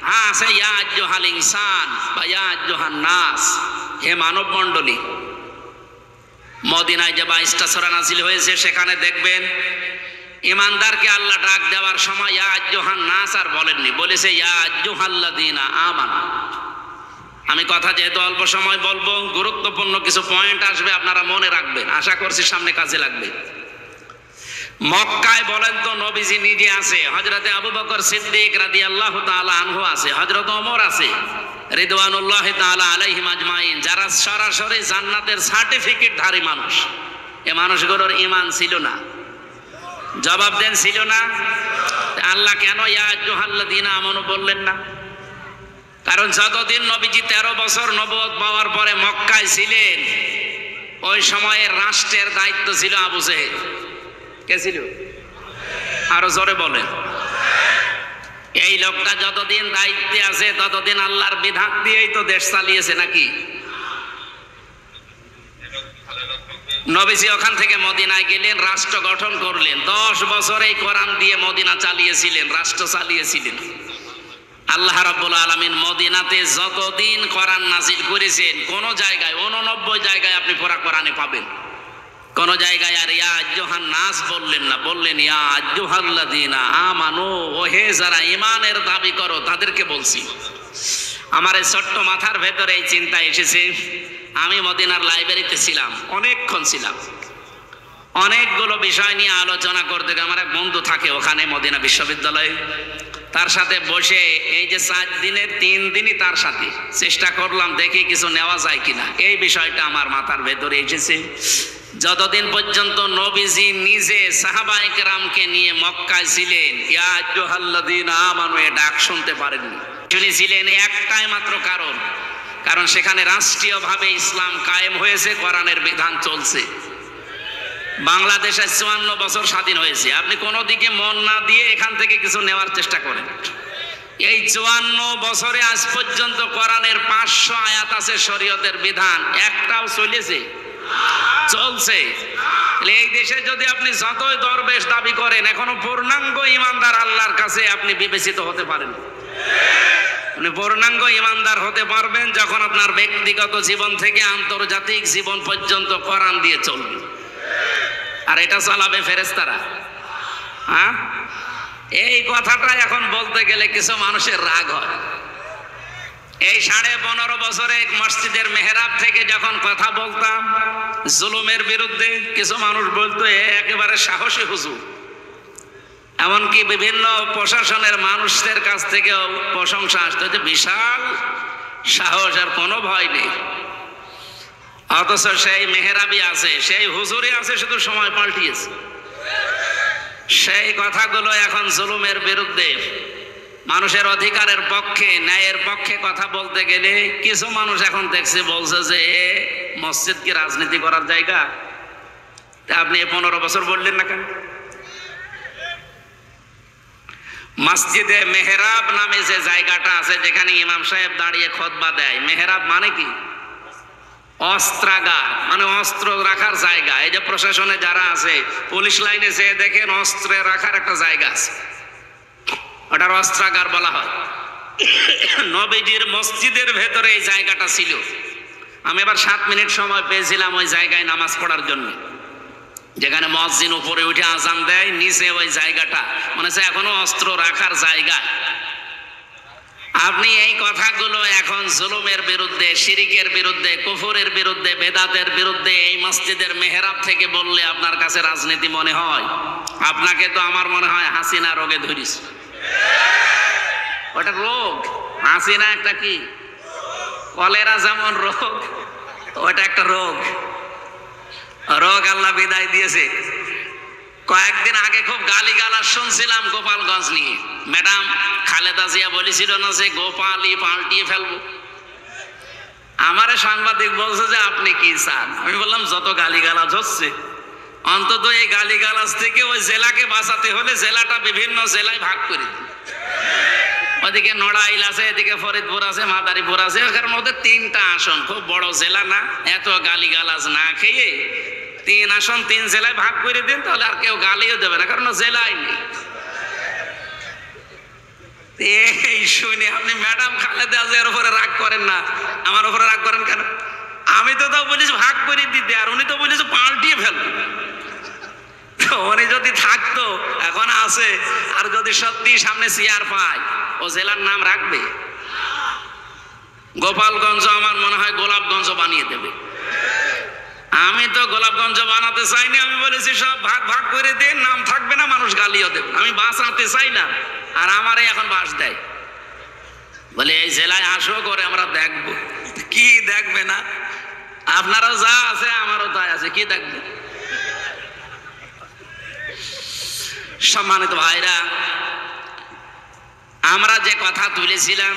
Speaker 1: হ্যাঁ আছে ইয়া আইয়ুহাল ইনসান বা ইয়া আইয়ুহান নাস, হে মানব মণ্ডলী। মদিনায় যে 22টা সূরা নাজিল হয়েছে সেখানে দেখবেন ঈমানদারকে আল্লাহ ডাক দেওয়ার সময় ইয়া আইয়ুহান নাস আর বলেননি, বলেছে ইয়া আইয়ুহাল্লাযীনা আমানু। আমি কথা যেহেতু অল্প সময় বলবো, গুরুত্বপূর্ণ কিছু পয়েন্ট আসবে, আপনারা মনে রাখবেন, আশা করছি সামনে কাজে লাগবে। মক্কায় বলেন তো নবীজি নিজে আছে, হযরতে আবু বকর সিদ্দিক রাদিয়াল্লাহু তাআলা আনহু আছে, হযরত ওমর আছে রিদওয়ানুল্লাহি তাআলা আলাইহিম আজমাইন, যারা সরাসরি জান্নাতের সার্টিফিকেট ধারী মানুষ। এই মানুষগুলোর ঈমান ছিল না? জবাব দেন, ছিল না? আল্লাহ কেন ইয়া আইয়ুহাল্লাযীনা আমানু বললেন না? কারণ যতদিন নবীজি 13 বছর নবুয়ত পাওয়ার পরে মক্কায় ছিলেন, ওই সময়ের রাষ্ট্রের দায়িত্ব ছিল আবু জেহেল। কে ছিল? আরো জোরে বলেন। এই লোকটা যতদিন দায়িত্বে আছে ততদিন আল্লাহর বিধান দিয়েই তো দেশ চালিয়েছে, নাকি? নবীজি ওখান থেকে মদিনায় গেলেন, রাষ্ট্র গঠন করলেন, 10 বছর এই কোরআন দিয়ে মদিনা চালিয়েছিলেন, রাষ্ট্র চালিয়েছিলেন। আল্লাহ রাব্বুল আলামিন মদিনাতে যতদিন কোরআন নাজিল করেছেন, কোন জায়গায় 89 জায়গায় আপনি পড়া কোরআনে পাবেন, কোন জায়গায় আর ইয়া আইয়ুহান নাস বললেন না, বললেন ইয়া আইয়ুহাল্লাযীনা আমানু। ও হে যারা ঈমানের দাবি করো তাদেরকে বলছি। আমার এই ছোট্ট মাথার ভেতরে এই চিন্তা এসেছে, আমি মদিনার লাইব্রেরিতে ছিলাম, অনেকক্ষণ ছিলাম, অনেকগুলো বিষয় নিয়ে আলোচনা করতে। আমার এক বন্ধু থাকে ওখানে মদিনা বিশ্ববিদ্যালয়ে, তার সাথে বসে এই যে 4 দিনের 3 দিনই তার সাথে চেষ্টা করলাম দেখি কিছু নেওয়া যায় কিনা। এই বিষয়টা আমার মাথার ভেতরে এসেছে। যতদিন পর্যন্ত নবীজি নিজে সাহাবায়ে কেরামকে নিয়ে মক্কায় ছিলেন, ইয়া আইয়ুহাল্লাযীনা আমানু এ ডাক শুনতে পারেননি। তিনি ছিলেন একটাই মাত্র কারণ সেখানে রাষ্ট্রীয়ভাবে ইসলাম কায়েম হয়েছে, কোরআনের বিধান চলছে। বাংলাদেশে 54 বছর স্বাধীন হয়েছে, আপনি কোনো দিকে মন না দিয়ে এখান থেকে কিছু নেওয়ার চেষ্টা করেন। এই 54 বছরে আজ পর্যন্ত কোরআনের 500 আয়াত আছে, শরীয়তের বিধান একটাও চলেছে? চলছে। এই দেশে যদি আপনি যতই দরবেশ দাবি করেন, এখনো পূর্ণাঙ্গ ইমানদার আল্লাহর কাছে আপনি বিবেচিত হতে পারেন। আপনি পূর্ণাঙ্গ ইমানদার হতে পারবেন যখন আপনার ব্যক্তিগত জীবন থেকে আন্তর্জাতিক জীবন পর্যন্ত কোরআন দিয়ে চলবে। আর এটা চালাবে ফেরেশতারা। হ্যাঁ, এই কথাটা এখন বলতে গেলে কিছু মানুষের রাগ হয়। এই 15.5 বছরে মসজিদের মেহরাব থেকে যখন কথা বলতাম জুলুমের বিরুদ্ধে, কিছু মানুষ বলতো একেবারে সাহসী হুজুর। এমনকি বিভিন্ন প্রশাসনের মানুষদের কাছ থেকেও প্রশংসা আসতো যে বিশাল সাহস, আর কোনো ভয় নেই। অথচ সেই মেহরাবই আছে, সেই হুজুরই আছে, শুধু সময় পাল্টিয়েছে। সেই কথাগুলো এখন জুলুমের বিরুদ্ধে, মানুষের অধিকারের পক্ষে, ন্যায়ের পক্ষে কথা বলতে গেলে কিছু মানুষ এখন দেখছে বলছে যে মসজিদ কি রাজনীতি করার জায়গা? তা আপনি 15 বছর বললেন না কেন? মসজিদে মেহরাব নামে যে জায়গাটা আছে, যেখানে ইমাম সাহেব দাঁড়িয়ে খুতবা দেয়, মেহরাব মানে কি? অস্ত্রাগার, মানে অস্ত্র রাখার জায়গা। এই যে প্রশাসনে যারা আছে, পুলিশ লাইনে যে দেখেন অস্ত্র রাখার একটা জায়গা আছে, ওটার অস্ত্রাগার বলা হয়। নবীজির মসজিদের ভেতরে এই জায়গাটা ছিল। আমি এবার 7 মিনিট সময় পেয়েছিলাম ওই জায়গায় নামাজ পড়ার জন্য, যেখানে মুয়াজ্জিন উপরে উঠে আজান দেয়, নিচে ওই জায়গাটা মানে এখনো অস্ত্র রাখার জায়গা। আপনি এই কথাগুলো এখন জুলুমের বিরুদ্ধে, শিরিকের বিরুদ্ধে, কুফরের বিরুদ্ধে, বেদাতের বিরুদ্ধে এই মসজিদের মেহরাব থেকে বললে আপনার কাছে রাজনীতি মনে হয়? আপনাকে তো আমার মনে হয় হাসিনা রোগে ধরিস। ওটা রোগ। হাসিনা একটা কি, কলেরা যেমন রোগ, ওটা একটা রোগ। আল্লাহ বিদায় দিয়েছে। কয়েকদিন আগে খুব গালিগালাজ শুনছিলাম গোপালগঞ্জ নিয়ে। ম্যাডাম খালেদা জিয়া বলেছিল না যে গোপালই পাল্টিয়ে ফেলবো। আমারে সাংবাদিক বলছে যে আপনি কি চান? আমি বললাম যত গালিগালাজ হচ্ছে, অন্তত এই গালিগালাজ থেকে ওই জেলাকে বাঁচাতে হলে জেলাটা বিভিন্ন জেলায় ভাগ করে দিন। ওদিকে নড়াইল আছে, এদিকে ফরিদপুর আছে, মাদারীপুর আছে, ওখানের মধ্যে 3টা আসন, খুব বড় জেলা না। এত গালিগালাজ না খেয়ে 3 আসন 3 জেলায় ভাগ করে দিন, তাহলে আর কেউ গালিও দেবে না, কারণ জেলায় নেই। এই শুনে আপনি ম্যাডাম খালেদা জিয়ার উপরে রাগ করেন না, আমার উপরে রাগ করেন কেন? আমি তো তাও বলিস ভাগ করে দিতে, আর উনি তো বলিস পাল্টিয়ে ফেলবে। উনি যদি থাকতো, এখন আছে, আর যদি সত্যি সামনে চেয়ার পায়, ও জেলার নাম রাখবে? গোপালগঞ্জ আমার মনে হয় গোলাপগঞ্জ বানিয়ে দেবে। আমি তো গোলাপগঞ্জ বানাতে চাইনি, আমি বলেছি সব ভাগ ভাগ করে দেন, নাম থাকবে না, মানুষ গালিও দেবে। আমি বাঁচাতে চাই না, আর আমারই এখন বাস দেয়, বলে এই জেলায় আসো করে আমরা দেখবো। কি দেখবে না? আপনারও যা আছে আমারও তাই আছে, কি দেখবে? সম্মানিত ভাইরা, আমরা যে কথা তুলেছিলাম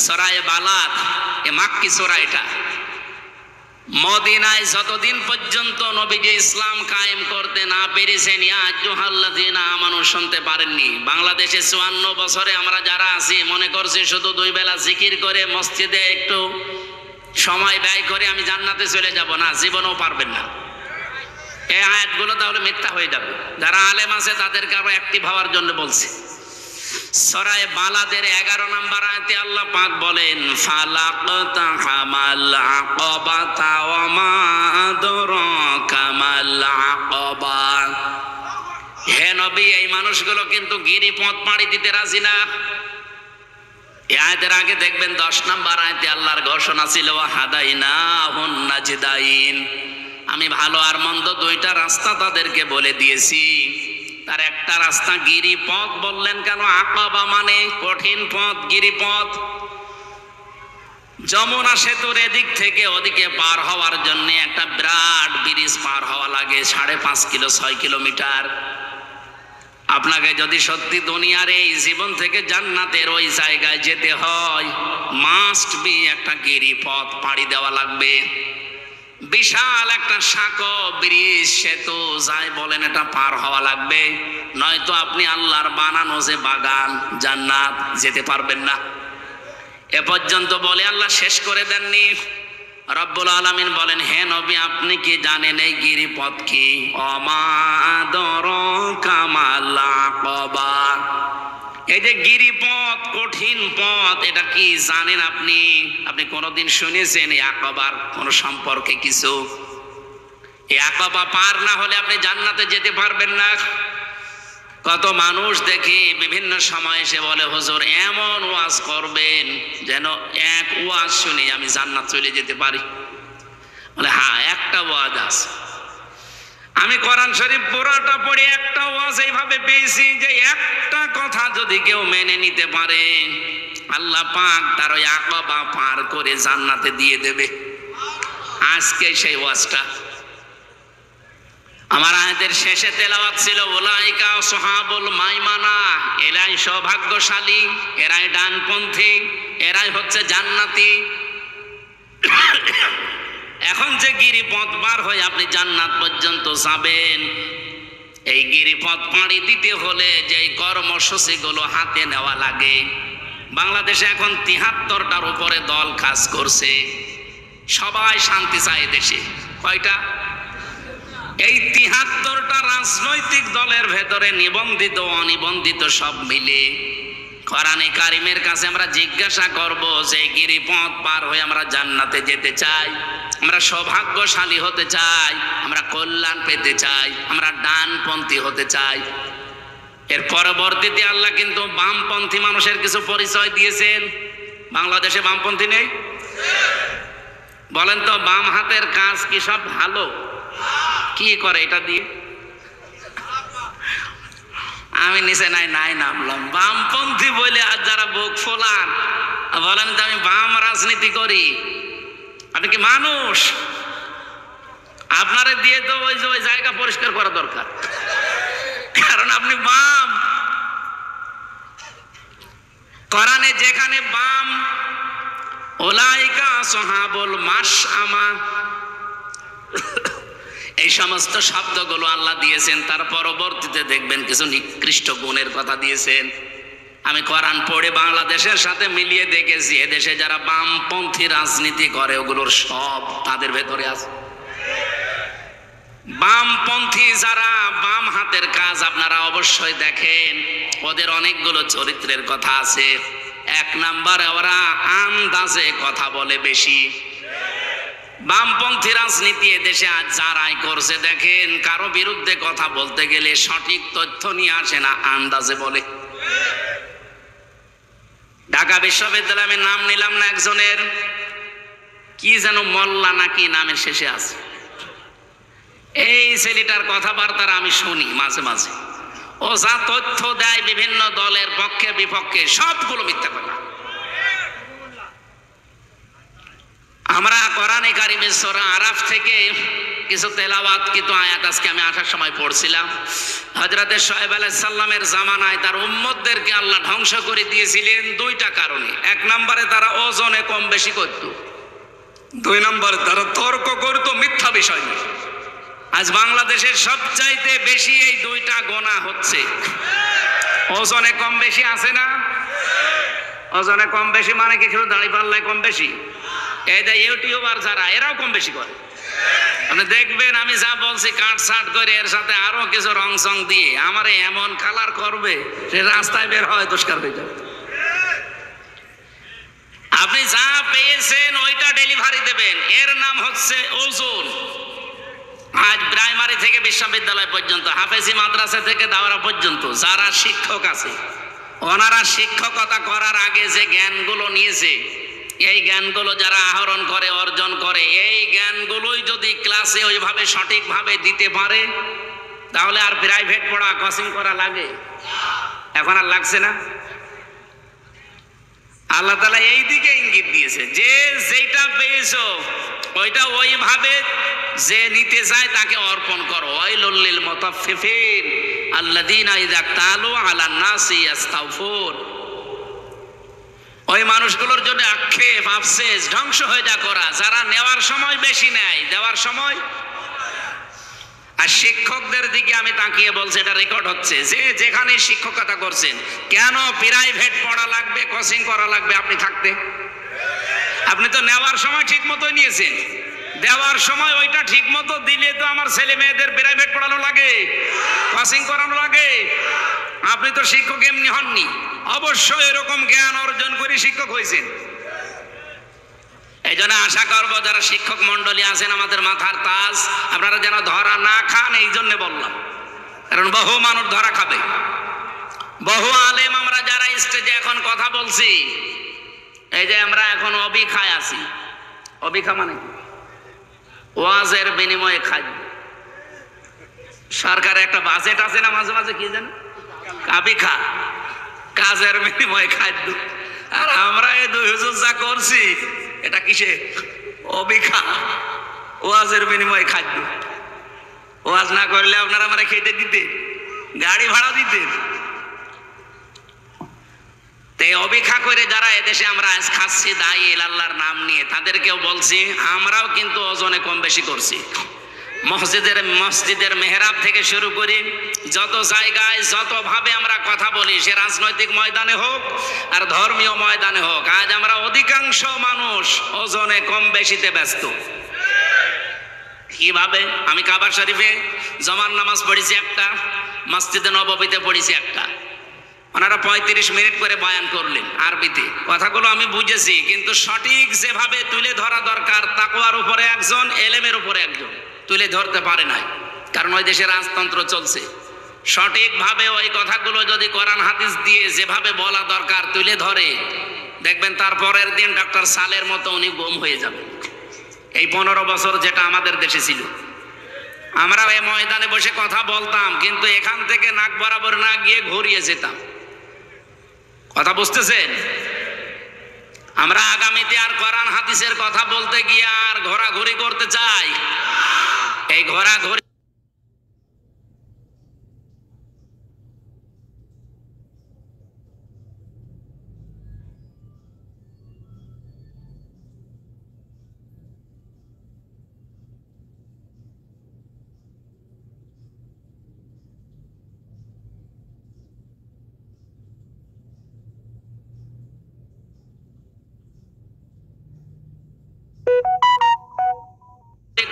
Speaker 1: সরায়ে বালাদ, এ মাক্কি সূরা, এটা মদিনায় যতদিন পর্যন্ত নবীজি ইসলাম কায়েম করতে না পেরেছেন, ইয়া আইয়ুহাল্লাযীনা আমানু শুনতে পারেননি। বাংলাদেশে 54 বছরে আমরা যারা আছি মনে করছি শুধু 2 বেলা জিকির করে মসজিদে একটু সময় ব্যয় করে আমি জান্নাতে চলে যাব। না, জীবনেও পারবেন না। এই আয়াতগুলো তাহলে মিথ্যা হয়ে যাবে। যারা আলেম আছে তাদেরকে আরো অ্যাক্টিভ হওয়ার জন্য বলছি। সূরা বালাদের 11 নম্বর আয়াতে আল্লাহ পাক বলেন, ফালাকতাহামাল আকাবাতা ওয়া মা আদরাকা মাল আকাবা। হে নবী, এই মানুষগুলো কিন্তু গিরিপথ পাড়ি দিতে রাজি না। এই আয়াতের আগে দেখবেন 10 নম্বর আয়াতে আল্লাহর ঘোষণা ছিল, ওয়া হাদাইনাহুন নাজদাইন, আমি ভালো আর মন্দ 2টা রাস্তা তাদেরকে বলে দিয়েছি, তার একটা রাস্তা গিরিপথ বললেন কেন? আকাবা মানে কঠিন পথ, গিরিপথ। যমুনা সেতুর এদিক থেকে ওদিকে পার হওয়ার জন্য একটা বিরাট ব্রিজ পার হওয়া লাগে, 5.5 কিলো 6 কিলোমিটার। আপনাকে যদি সত্যি দুনিয়ার এই জীবন থেকে জান্নাতের ওই জায়গায় যেতে হয়, মাস্ট বি একটা গিরিপথ পাড়ি দেওয়া লাগবে। বিশাল একটা সাঁকো ব্রিজ, সেতু যাই বলেন, এটা পার হওয়া লাগবে, নয়তো আপনি আল্লাহর বানানো যে বাগান জান্নাত যেতে পারবেন না। এ পর্যন্ত বলে আল্লাহ শেষ করে দেননি। রব্বুল আলামিন বলেন, হে নবী, আপনি কি জানেন এই গিরিপথ কি? ওমা আদরাকা মাল আকাবা। এই যে গিরিপথ, কঠিন পথ, এটা কি জানেন আপনি? আপনি কোনোদিন শুনেছেন এই আকাবার কোন সম্পর্কে কিছু? এই আকাবা পার না হলে আপনি জান্নাতে যেতে পারবেন না। কত মানুষ দেখি বিভিন্ন সময় এসে বলে, হুজুর এমন ওয়াজ করবেন যেন এক ওয়াজ শুনে আমি জান্নাত চলে যেতে পারি। বলে হ্যাঁ, একটা ওয়াজ আছে। আমি কোরআন শরীফ পুরোটা পড়ে একটা ওয়াজ এইভাবে পেয়েছি যে একটা কথা যদি কেউ মেনে নিতে পারে, আল্লাহ পাক তার ওই আকাবা পার করে জান্নাতে দিয়ে দেবে। আজকে সেই ওয়াজটা আমার আয়াতের শেষে তেলাওয়াত ছিল, উলাইকা আসহাবুল মাইমানা, এরাই সৌভাগ্যশালী, এরাই ডানপন্থী, এরাই হচ্ছে জান্নাতি। এখন যে গিরিপথ পার হয়ে আপনি জান্নাত পর্যন্ত যাবেন, এই গিরিপথ পাড়ি দিতে হলে যে কর্মসূচিগুলো হাতে নেওয়া লাগে, বাংলাদেশে এখন 73টার উপরে দল কাজ করছে। সবাই শান্তি চায় দেশে। কয়টা? এই 73টা রাজনৈতিক দলের ভেতরে নিবন্ধিত অনিবন্ধিত সব মিলে কোরআনে কারিমের কাছে আমরা জিজ্ঞাসা করব যে গিরিপথ পার হয়ে আমরা জান্নাতে যেতে চাই, আমরা সৌভাগ্যশালী হতে চাই, আমরা কল্যাণ পেতে চাই, আমরা ডানপন্থী হতে চাই। এর পরবর্তীতে আল্লাহ কিন্তু বামপন্থী মানুষের কিছু পরিচয় দিয়েছেন। বাংলাদেশে বামপন্থী নেই? বলেন তো, বাম হাতের কাজ কি সব ভালো? কি করে এটা দিয়ে? আমি নিচে নাই নামলাম। বামপন্থী বলে আর যারা বুক ফোলান বলেন তো আমি বাম রাজনীতি করি, আপনি কি মানুষ? আপনারে দিয়ে তো ওই জায়গা পরিষ্কার করা দরকার, কারণ আপনি বাম। কোরআনে যেখানে বাম, উলাইকা আসহাবুল মাশআমা, এই সমস্ত শব্দগুলো আল্লাহ দিয়েছেন, তার পরবর্তীতে দেখবেন কিছু নিকৃষ্ট গুণের কথা দিয়েছেন। আমি কোরআন পড়ে বাংলাদেশের সাথে মিলিয়ে দেখেছি, এদেশে যারা বামপন্থী রাজনীতি করে ওগুলোর সব তাদের ভেতরে আছে। বামপন্থী যারা বাম হাতের কাজ আপনারা অবশ্যই দেখেন, ওদের অনেকগুলো চরিত্রের কথা আছে। 1 নম্বরে ওরা আন্দাজে কথা বলে বেশি। বামপন্থী রাজনীতি এদেশে আজ যারাই করছে দেখেন, কারো বিরুদ্ধে কথা বলতে গেলে সঠিক তথ্য নিয়ে আসে না, আন্দাজে বলে। ঢাকা বিশ্ববিদ্যালয়ে আমি নাম নিলাম না একজনের, কি যেন মোল্লা নাকি নামের শেষে আছে, এই ছেলেটার কথাবার্তা আমি শুনি মাঝে মাঝে। ও যা তথ্য দেয় বিভিন্ন দলের পক্ষে বিপক্ষে, সবগুলো মিথ্যা কথা। আমরা কোরআনে কারিমের সূরা আরাফ থেকে কিছু তেলাওয়াত কিন্তু আয়াত আজকে আমি আসার সময় পড়ছিলাম। হযরতে শুআয়ব আলাইহিস সালামের জামানায় তার উম্মতদেরকে আল্লাহ ধ্বংস করে দিয়েছিলেন 2টা কারণে। 1 নম্বরে তারা ওজনে কম বেশি করত, 2 নম্বরে তারা তর্ক করত মিথ্যা বিষয় নিয়ে। আজ বাংলাদেশের সবচাইতে বেশি এই 2টা গোনা হচ্ছে। ওজনে কম বেশি আছে না? ওজনে কম বেশি মানে কি শুধু দাড়ি পাল্লায় কম বেশি? এই যে ইউটিউবার যারা, এরাও কম বেশি করে। আপনি দেখবেন আমি যা বলছি কাট ছাট করে এর সাথে আরো কিছু রং সং দিয়ে আমারে এমন কালার করবে, সে রাস্তায় বের হয় দুষ্কার হয়ে যাবে। আপনি যা পেয়েছেন ওইটা ডেলিভারি দেবেন, এর নাম হচ্ছে ওজন। আজ প্রাইমারি থেকে বিশ্ববিদ্যালয় পর্যন্ত, হাফেজি মাদ্রাসা থেকে দাওরা পর্যন্ত যারা শিক্ষক আছে, ওনারা শিক্ষকতা করার আগে যে জ্ঞানগুলো নিয়েছে, এই জ্ঞানগুলো যারা আহরণ করে অর্জন করে, এই জ্ঞানগুলোই যদি ক্লাসে ওইভাবে সঠিকভাবে দিতে পারে, তাহলে আর প্রাইভেট পড়া কোচিং করা লাগে? এখন আর লাগছে না। আল্লাহ তাআলা এই দিকে ইঙ্গিত দিয়েছে যে যেটা পেয়েছো ওইটা ওইভাবে যে নিতে চায় তাকে অর্পণ করো। ওয়াইলুল লিল মুতাফফিফিন আল্লাযীনা ইযা ক্তালু আলান নাসি ইস্তাওফুন। ওই মানুষগুলোর জন্য আক্ষেপ, আফসোস, ধ্বংস হয়ে যা করা যারা নেওয়ার সময় বেশি নেয়, দেওয়ার সময়। আর শিক্ষকদের দিকে আমি তাকিয়ে বলছি, এটা রেকর্ড হচ্ছে, যে যেখানে শিক্ষকতা করছেন, কেন প্রাইভেট পড়া লাগবে, কোচিং করা লাগবে আপনি থাকতে? আপনি তো নেওয়ার সময় ঠিক মতোই নিয়েছেন, দেওয়ার সময় ওইটা ঠিক মতো দিলে তো আমার ছেলে মেয়েদের প্রাইভেট পড়ানো লাগে, কোচিং করানো লাগে। আপনি তো শিক্ষক এমনি হননি, অবশ্যই এরকম জ্ঞান অর্জন করে শিক্ষক হয়েছেন। এই জন্য আশা করবো যারা শিক্ষক মন্ডলী আছেন আমাদের মাথার তাজ, আপনারা যেন ধরা না খান, এই জন্য বললাম। কারণ বহু মানুষ ধরা খাবে। বহু আলেম আমরা যারা স্টেজে এখন কথা বলছি, এই যে আমরা এখন অবিখায় আছি। অবিখা মানে কি? ওয়াজের বিনিময়ে খাই। সরকারের একটা বাজেট আছে না মাঝে মাঝে, কি জানো, কাবিখা, কাজের বিনিময়ে খাদ্য। আর আমরা এই 2 হুজুর যা করছি এটা কিসে? অবিখা, ওয়াজের বিনিময়ে খাদ্য। ওয়াজ না করলে আপনারা আমরা খেতে দিতেন, গাড়ি ভাড়া দিতেন। তাই অবিখা করে যারা এদেশে আমরা আজ খাচ্ছি দায়ী আল্লাহর নাম নিয়ে, তাদেরকেও বলছি আমরাও কিন্তু ওজনে কম বেশি করছি। মসজিদের মেহরাব থেকে শুরু করে যত জায়গায় যতভাবে আমরা কথা বলি, সে রাজনৈতিক ময়দানে হোক আর ধর্মীয় ময়দানে হোক, আজ আমরা অধিকাংশ মানুষ ওজনে কম বেশিতে ব্যস্ত। কিভাবে? আমি কাবা শরীফে জমার নামাজ পড়েছি একটা, মসজিদে নববীতে পড়েছি একটা। ওনারা 35 মিনিট করে বয়ান করলেন আরবিতে। কথাগুলো আমি বুঝেছি, কিন্তু সঠিক যেভাবে তুলে ধরা দরকার, তাকওয়ার উপরে একজন, এলেমের উপরে একজন, তুলে ধরতে পারে নাই। কারণ ওই দেশে রাজতন্ত্র চলছে। সঠিকভাবে ওই কথাগুলো যদি কোরআন হাদিস দিয়ে যেভাবে বলা দরকার তুলে ধরে, দেখবেন তারপরের দিন ডক্টর সালের মতো উনি গুম হয়ে যাবেন। এই 15 বছর যেটা আমাদের দেশে ছিল, আমরা এই ময়দানে বসে কথা বলতাম, কিন্তু এখান থেকে নাক বরাবর না গিয়ে ঘুরিয়ে যেতাম। কথা বুঝতেছেন? আমরা আগামীতে আর কোরআন হাদিসের কথা বলতে গিয়ে আর ঘোরাঘুরি করতে চাই? এই ঘোরাঘুরি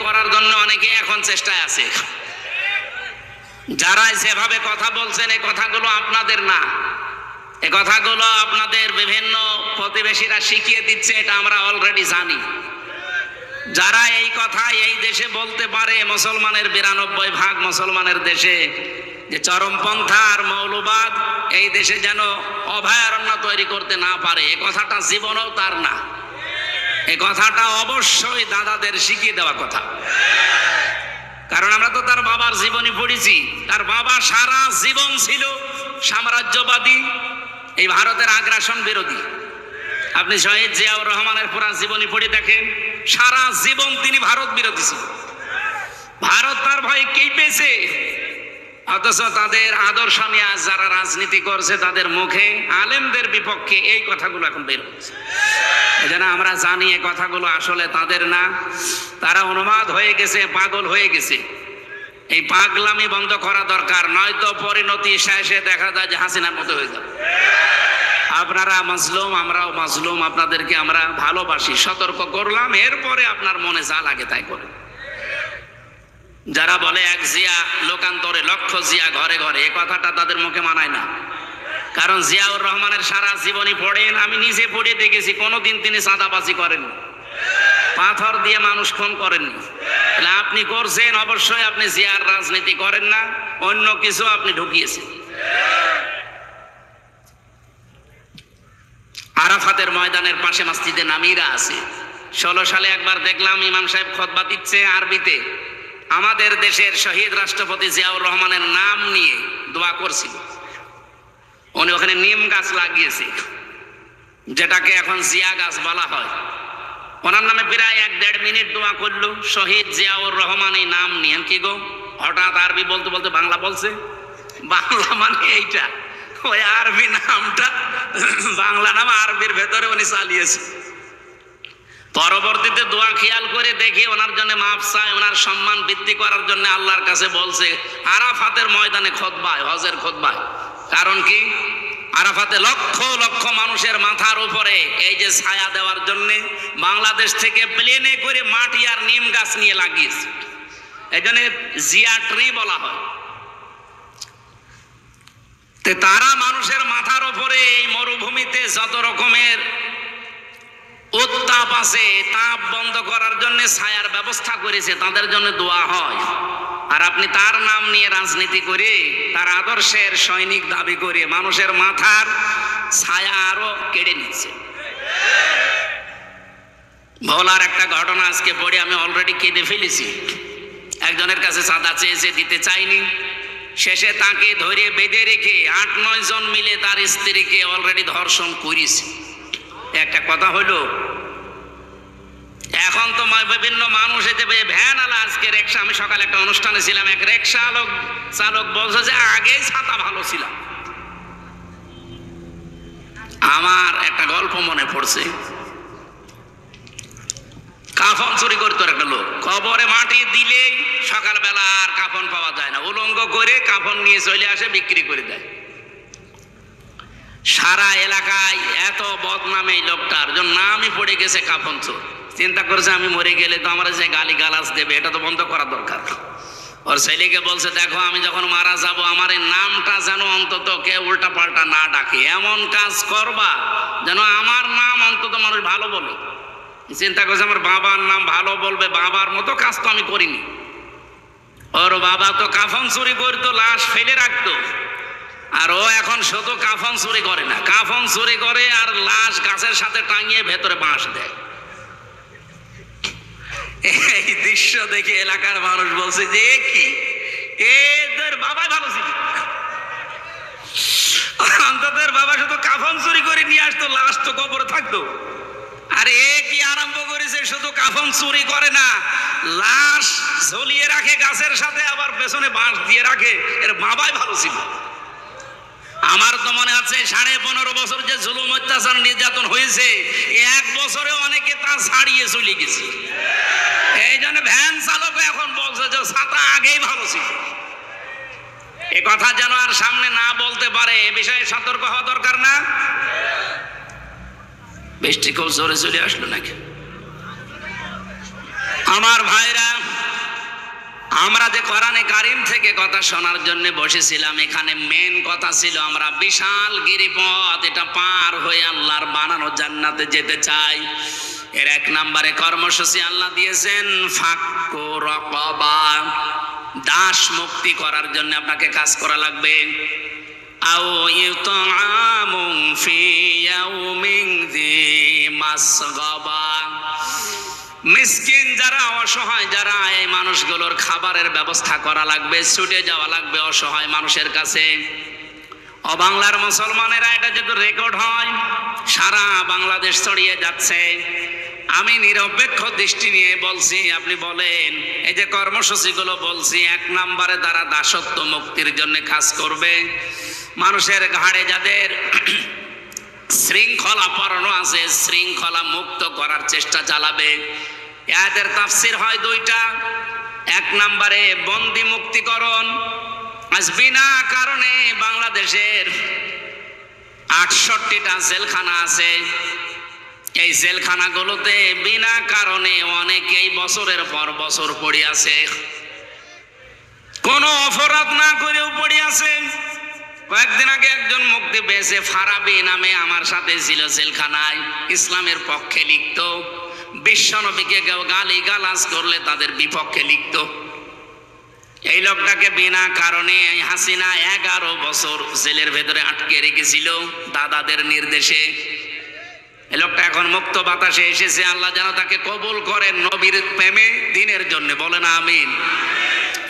Speaker 1: করার জন্য অনেকে এখন চেষ্টায় আছে। যারা যেভাবে কথা বলছেন, এই কথাগুলো আপনাদের না, এই কথাগুলো আপনাদের বিভিন্ন প্রতিবেশীরা শিখিয়ে দিচ্ছে, এটা আমরা অলরেডি জানি। যারা এই কথা এই দেশে বলতে পারে, মুসলমানের 92% মুসলমানের দেশে, যে চরমপন্থা আর মৌলবাদ এই দেশে যেন অভয়ারণ্য তৈরি করতে না পারে, এই কথাটা জীবনেও তার না। এই কথাটা অবশ্যই দাদাদের শিখিয়ে দেওয়া কথা। কারণ আমরা তো তার বাবার জীবনী পড়েছি। তার বাবা সারা জীবন ছিল সাম্রাজ্যবাদী, এই ভারতের আগ্রাসন বিরোধী। আপনি শহীদ জিয়াউর রহমানের পুরা জীবনী পড়ে দেখেন, সারা জীবন তিনি ভারত বিরোধী ছিল। ভারত তার ভয়ে কেঁপেছে, অথচ তাদের আদর্শ নিয়ে আজ যারা রাজনীতি করছে তাদের মুখে আলেমদের বিপক্ষে এই কথাগুলো এখন বের হচ্ছে। এই জন্য আমরা জানি এই কথাগুলো আসলে তাদের না, তারা উন্মাদ হয়ে গেছে, পাগল হয়ে গেছে। এই পাগলামি বন্ধ করা দরকার, নয়তো পরিণতি শেষে দেখা যায় যে হাসিনার মতো হয়ে যাবে। আপনারা মাজলুম, আমরাও মাজলুম, আপনাদেরকে আমরা ভালোবাসি, সতর্ক করলাম, এরপরে আপনার মনে যা লাগে তাই করুন। যারা বলে এক জিয়া লোকান্তরে লক্ষ জিয়া ঘরে ঘরে, এই কথাটা তাদের মুখে মানায় না। কারণ জিয়াউর রহমানের সারা জীবনী পড়েন, আমি নিজে পড়ে দেখেছি, কোনোদিন তিনি চাঁদাবাজি করেননি, পাথর দিয়ে মানুষ খুন করেননি। আপনি করছেন, অবশ্যই আপনি জিয়ার রাজনীতি করেন না, অন্য কিছু আপনি ঢুকিয়েছেন। আরাফাতের ময়দানের পাশে মসজিদে নামিরা আছে। 16 সালে একবার দেখলাম ইমাম সাহেব খুতবা দিচ্ছে আরবিতে, আমাদের দেশের শহীদ রাষ্ট্রপতি জিয়াউর রহমানের নাম নিয়ে দোয়া করছিল। উনি ওখানে নিম গাছ লাগিয়েছে, যেটাকে এখন জিয়া গাছ বলা হয়। ওনার নামে প্রায় 1-1.5 মিনিট দোয়া করলো শহীদ জিয়াউর রহমান এই নাম নিয়ে। কি গো, হঠাৎ আরবি বলতে বলতে বাংলা বলছে? বাংলা মানে এইটা, ওই আরবি নামটা বাংলা নাম আরবির ভেতরে উনি চালিয়েছে। পরবর্তীতে দোয়া খেয়াল করে দেখি ওনার জন্য মাফ চায়, ওনার সম্মান বৃদ্ধি করার জন্য আল্লাহর কাছে বলছে আরাফাতের ময়দানে খুতবায়, হজের খুতবায়। কারণ কি, আরাফাতে লক্ষ লক্ষ মানুষের মাথার উপরে এই যে ছায়া দেওয়ার জন্য বাংলাদেশ থেকে প্লেনে করে মাটি আর নিম গাছ নিয়ে লাগিয়েছে। এই জন্য জিয়া ট্রি বলা হয়। তারা মানুষের মাথার উপরে এই মরুভূমিতে যত রকমের উত্তাপ আছে, তাপ বন্ধ করার জন্য ছায়ার ব্যবস্থা করেছে, তাদের জন্য দোয়া হয়। আর আপনি তার নাম নিয়ে রাজনীতি করে, তার আদর্শের সৈনিক দাবি করে মানুষের মাথার ছায়া আরো কেড়ে নিচ্ছে। ভোলার একটা ঘটনা আজকে পড়ে আমি অলরেডি কেঁদে ফেলেছি। একজনের কাছে চাঁদা চেয়েছে, দিতে চাইনি। শেষে তাকে ধরে বেঁধে রেখে 8-9 জন মিলে তার স্ত্রীকে অলরেডি ধর্ষণ করেছে। একটা কথা হলো, এখন তো বিভিন্ন মানুষ এতে ভ্যান আলা, আজকে রিক্সা, আমি সকালে একটা অনুষ্ঠানে ছিলাম, এক রিক্সা চালক বলছে যে আগেই ছাতা ভালো ছিল। আমার একটা গল্প মনে পড়ছে। কাফন চুরি করতো একটা লোক, কবরে মাটি দিলেই সকালবেলা আর কাফন পাওয়া যায় না, উলঙ্গ করে কাফন নিয়ে চলে আসে, বিক্রি করে দেয়। সারা এলাকায় এত বদনাম এই লোকটার জন্য নামই পড়ে গেছে কাফন চোর। চিন্তা করছে আমি মরে গেলে তো আমার যে গালি গালাজ দেবে, এটা তো বন্ধ করা দরকার। ওর ছেলেকে বলছে, দেখো আমি যখন মারা যাব আমার এই নামটা যেন অন্তত কেউ উল্টা পাল্টা না ডাকে, এমন কাজ করবা যেন আমার নাম অন্তত মানুষ ভালো বলে। চিন্তা করছে আমার বাবার নাম ভালো বলবে, বাবার মতো কাজ তো আমি করিনি। ওর বাবা তো কাফন চুরি করতো, লাশ ফেলে রাখতো, আর ও এখন শুধু কাফন চুরি করে না, কাফন চুরি করে আর লাশ গাছের সাথে টাঙিয়ে ভেতরে বাঁশ দেয়। এই দৃশ্য দেখে এলাকার মানুষ বলছে যে কি এদের বাবাই ভালো ছিল, অন্তত বাবা শুধু কাফন চুরি করে নিয়ে আসতো, লাশ তো কবরে থাকতো। আর এ কি আরম্ভ করেছে, শুধু কাফন চুরি করে না, লাশ ঝুলিয়ে রাখে গাছের সাথে, আবার পেছনে বাঁশ দিয়ে রাখে। এর বাবাই ভালো ছিল। আমার তো মনে আছে 15.5 বছর যে জুলুম অত্যাচার নির্যাতন হয়েছে, 1 বছরে অনেকে তা ছাড়িয়ে চলে গেছে। এই জন্য ভ্যান চালক এখন বলছে যে ছাতা আগেই ভালো ছিল। এ কথা যেন আর সামনে না বলতে পারে, এ বিষয়ে সতর্ক হওয়া দরকার না? বৃষ্টি খুব জোরে চলে আসলো নাকি? আমার ভাইরা, আমরা যে কোরআনে কারিম থেকে কথা শোনার জন্য বসেছিলাম, এখানে মেন কথা ছিল আমরা বিশাল গিরিপথ, এটা পার হয়ে আল্লাহর বানানো জান্নাতে যেতে চাই। এর 1 নম্বরে কর্মসূচি আল্লাহ দিয়েছেন ফাক্কু রাকাবা, দাস মুক্তি করার জন্য আপনাকে কাজ করা লাগবে। আও ইউতআমুন ফি ইয়াউমিন যি মাসগাবা, মিসকিন যারা, অসহায় যারা, এই মানুষগুলোর খাবারের ব্যবস্থা করা লাগবে, ছুটে যাওয়া লাগবে অসহায় মানুষের কাছে। বাংলার মুসলমানেরা এটা যেহেতু রেকর্ড হয়, সারা বাংলাদেশ ছড়িয়ে যাচ্ছে। আমি নিরপেক্ষ দৃষ্টি নিয়ে বলছি, আপনি বলেন এই যে কর্মসূচিগুলো বলছি, 1 নম্বরে তারা দাসত্ব মুক্তির জন্য কাজ করবে। মানুষের ঘাড়ে যাদের শৃঙ্খলা পরানো আছে, শৃঙ্খলা মুক্ত করার চেষ্টা চালাবে। এদের তাফসির হয় 2টা। 1 নম্বরে বন্দি মুক্তিকরণ। আজ বিনা কারণে বাংলাদেশের 68টা জেলখানা আছে। এই জেলখানাগুলোতে বিনা কারণে অনেকেই বছরের পর বছর পড়ে আছে, কোনো অপরাধ না করেও পড়ে আছে। কয়েকদিন আগে একজন মুক্তি পেয়েছে, ফারাবি নামে, আমার সাথে ছিল জেলখানায়, ইসলামের পক্ষে লিখত, বিশ্বনবীকে কেউ গালি গালাজ করলে তাদের বিপক্ষে লিখত। এই লোকটাকে বিনা কারণে হাসিনা 11 বছর জেলের ভেতরে আটকে রেখেছিল দাদাদের নির্দেশে। এই লোকটা এখন মুক্ত বাতাসে এসেছে, আল্লাহ যেন তাকে কবুল করেন নবীর প্রেমে দিনের জন্য, বলেন আমিন।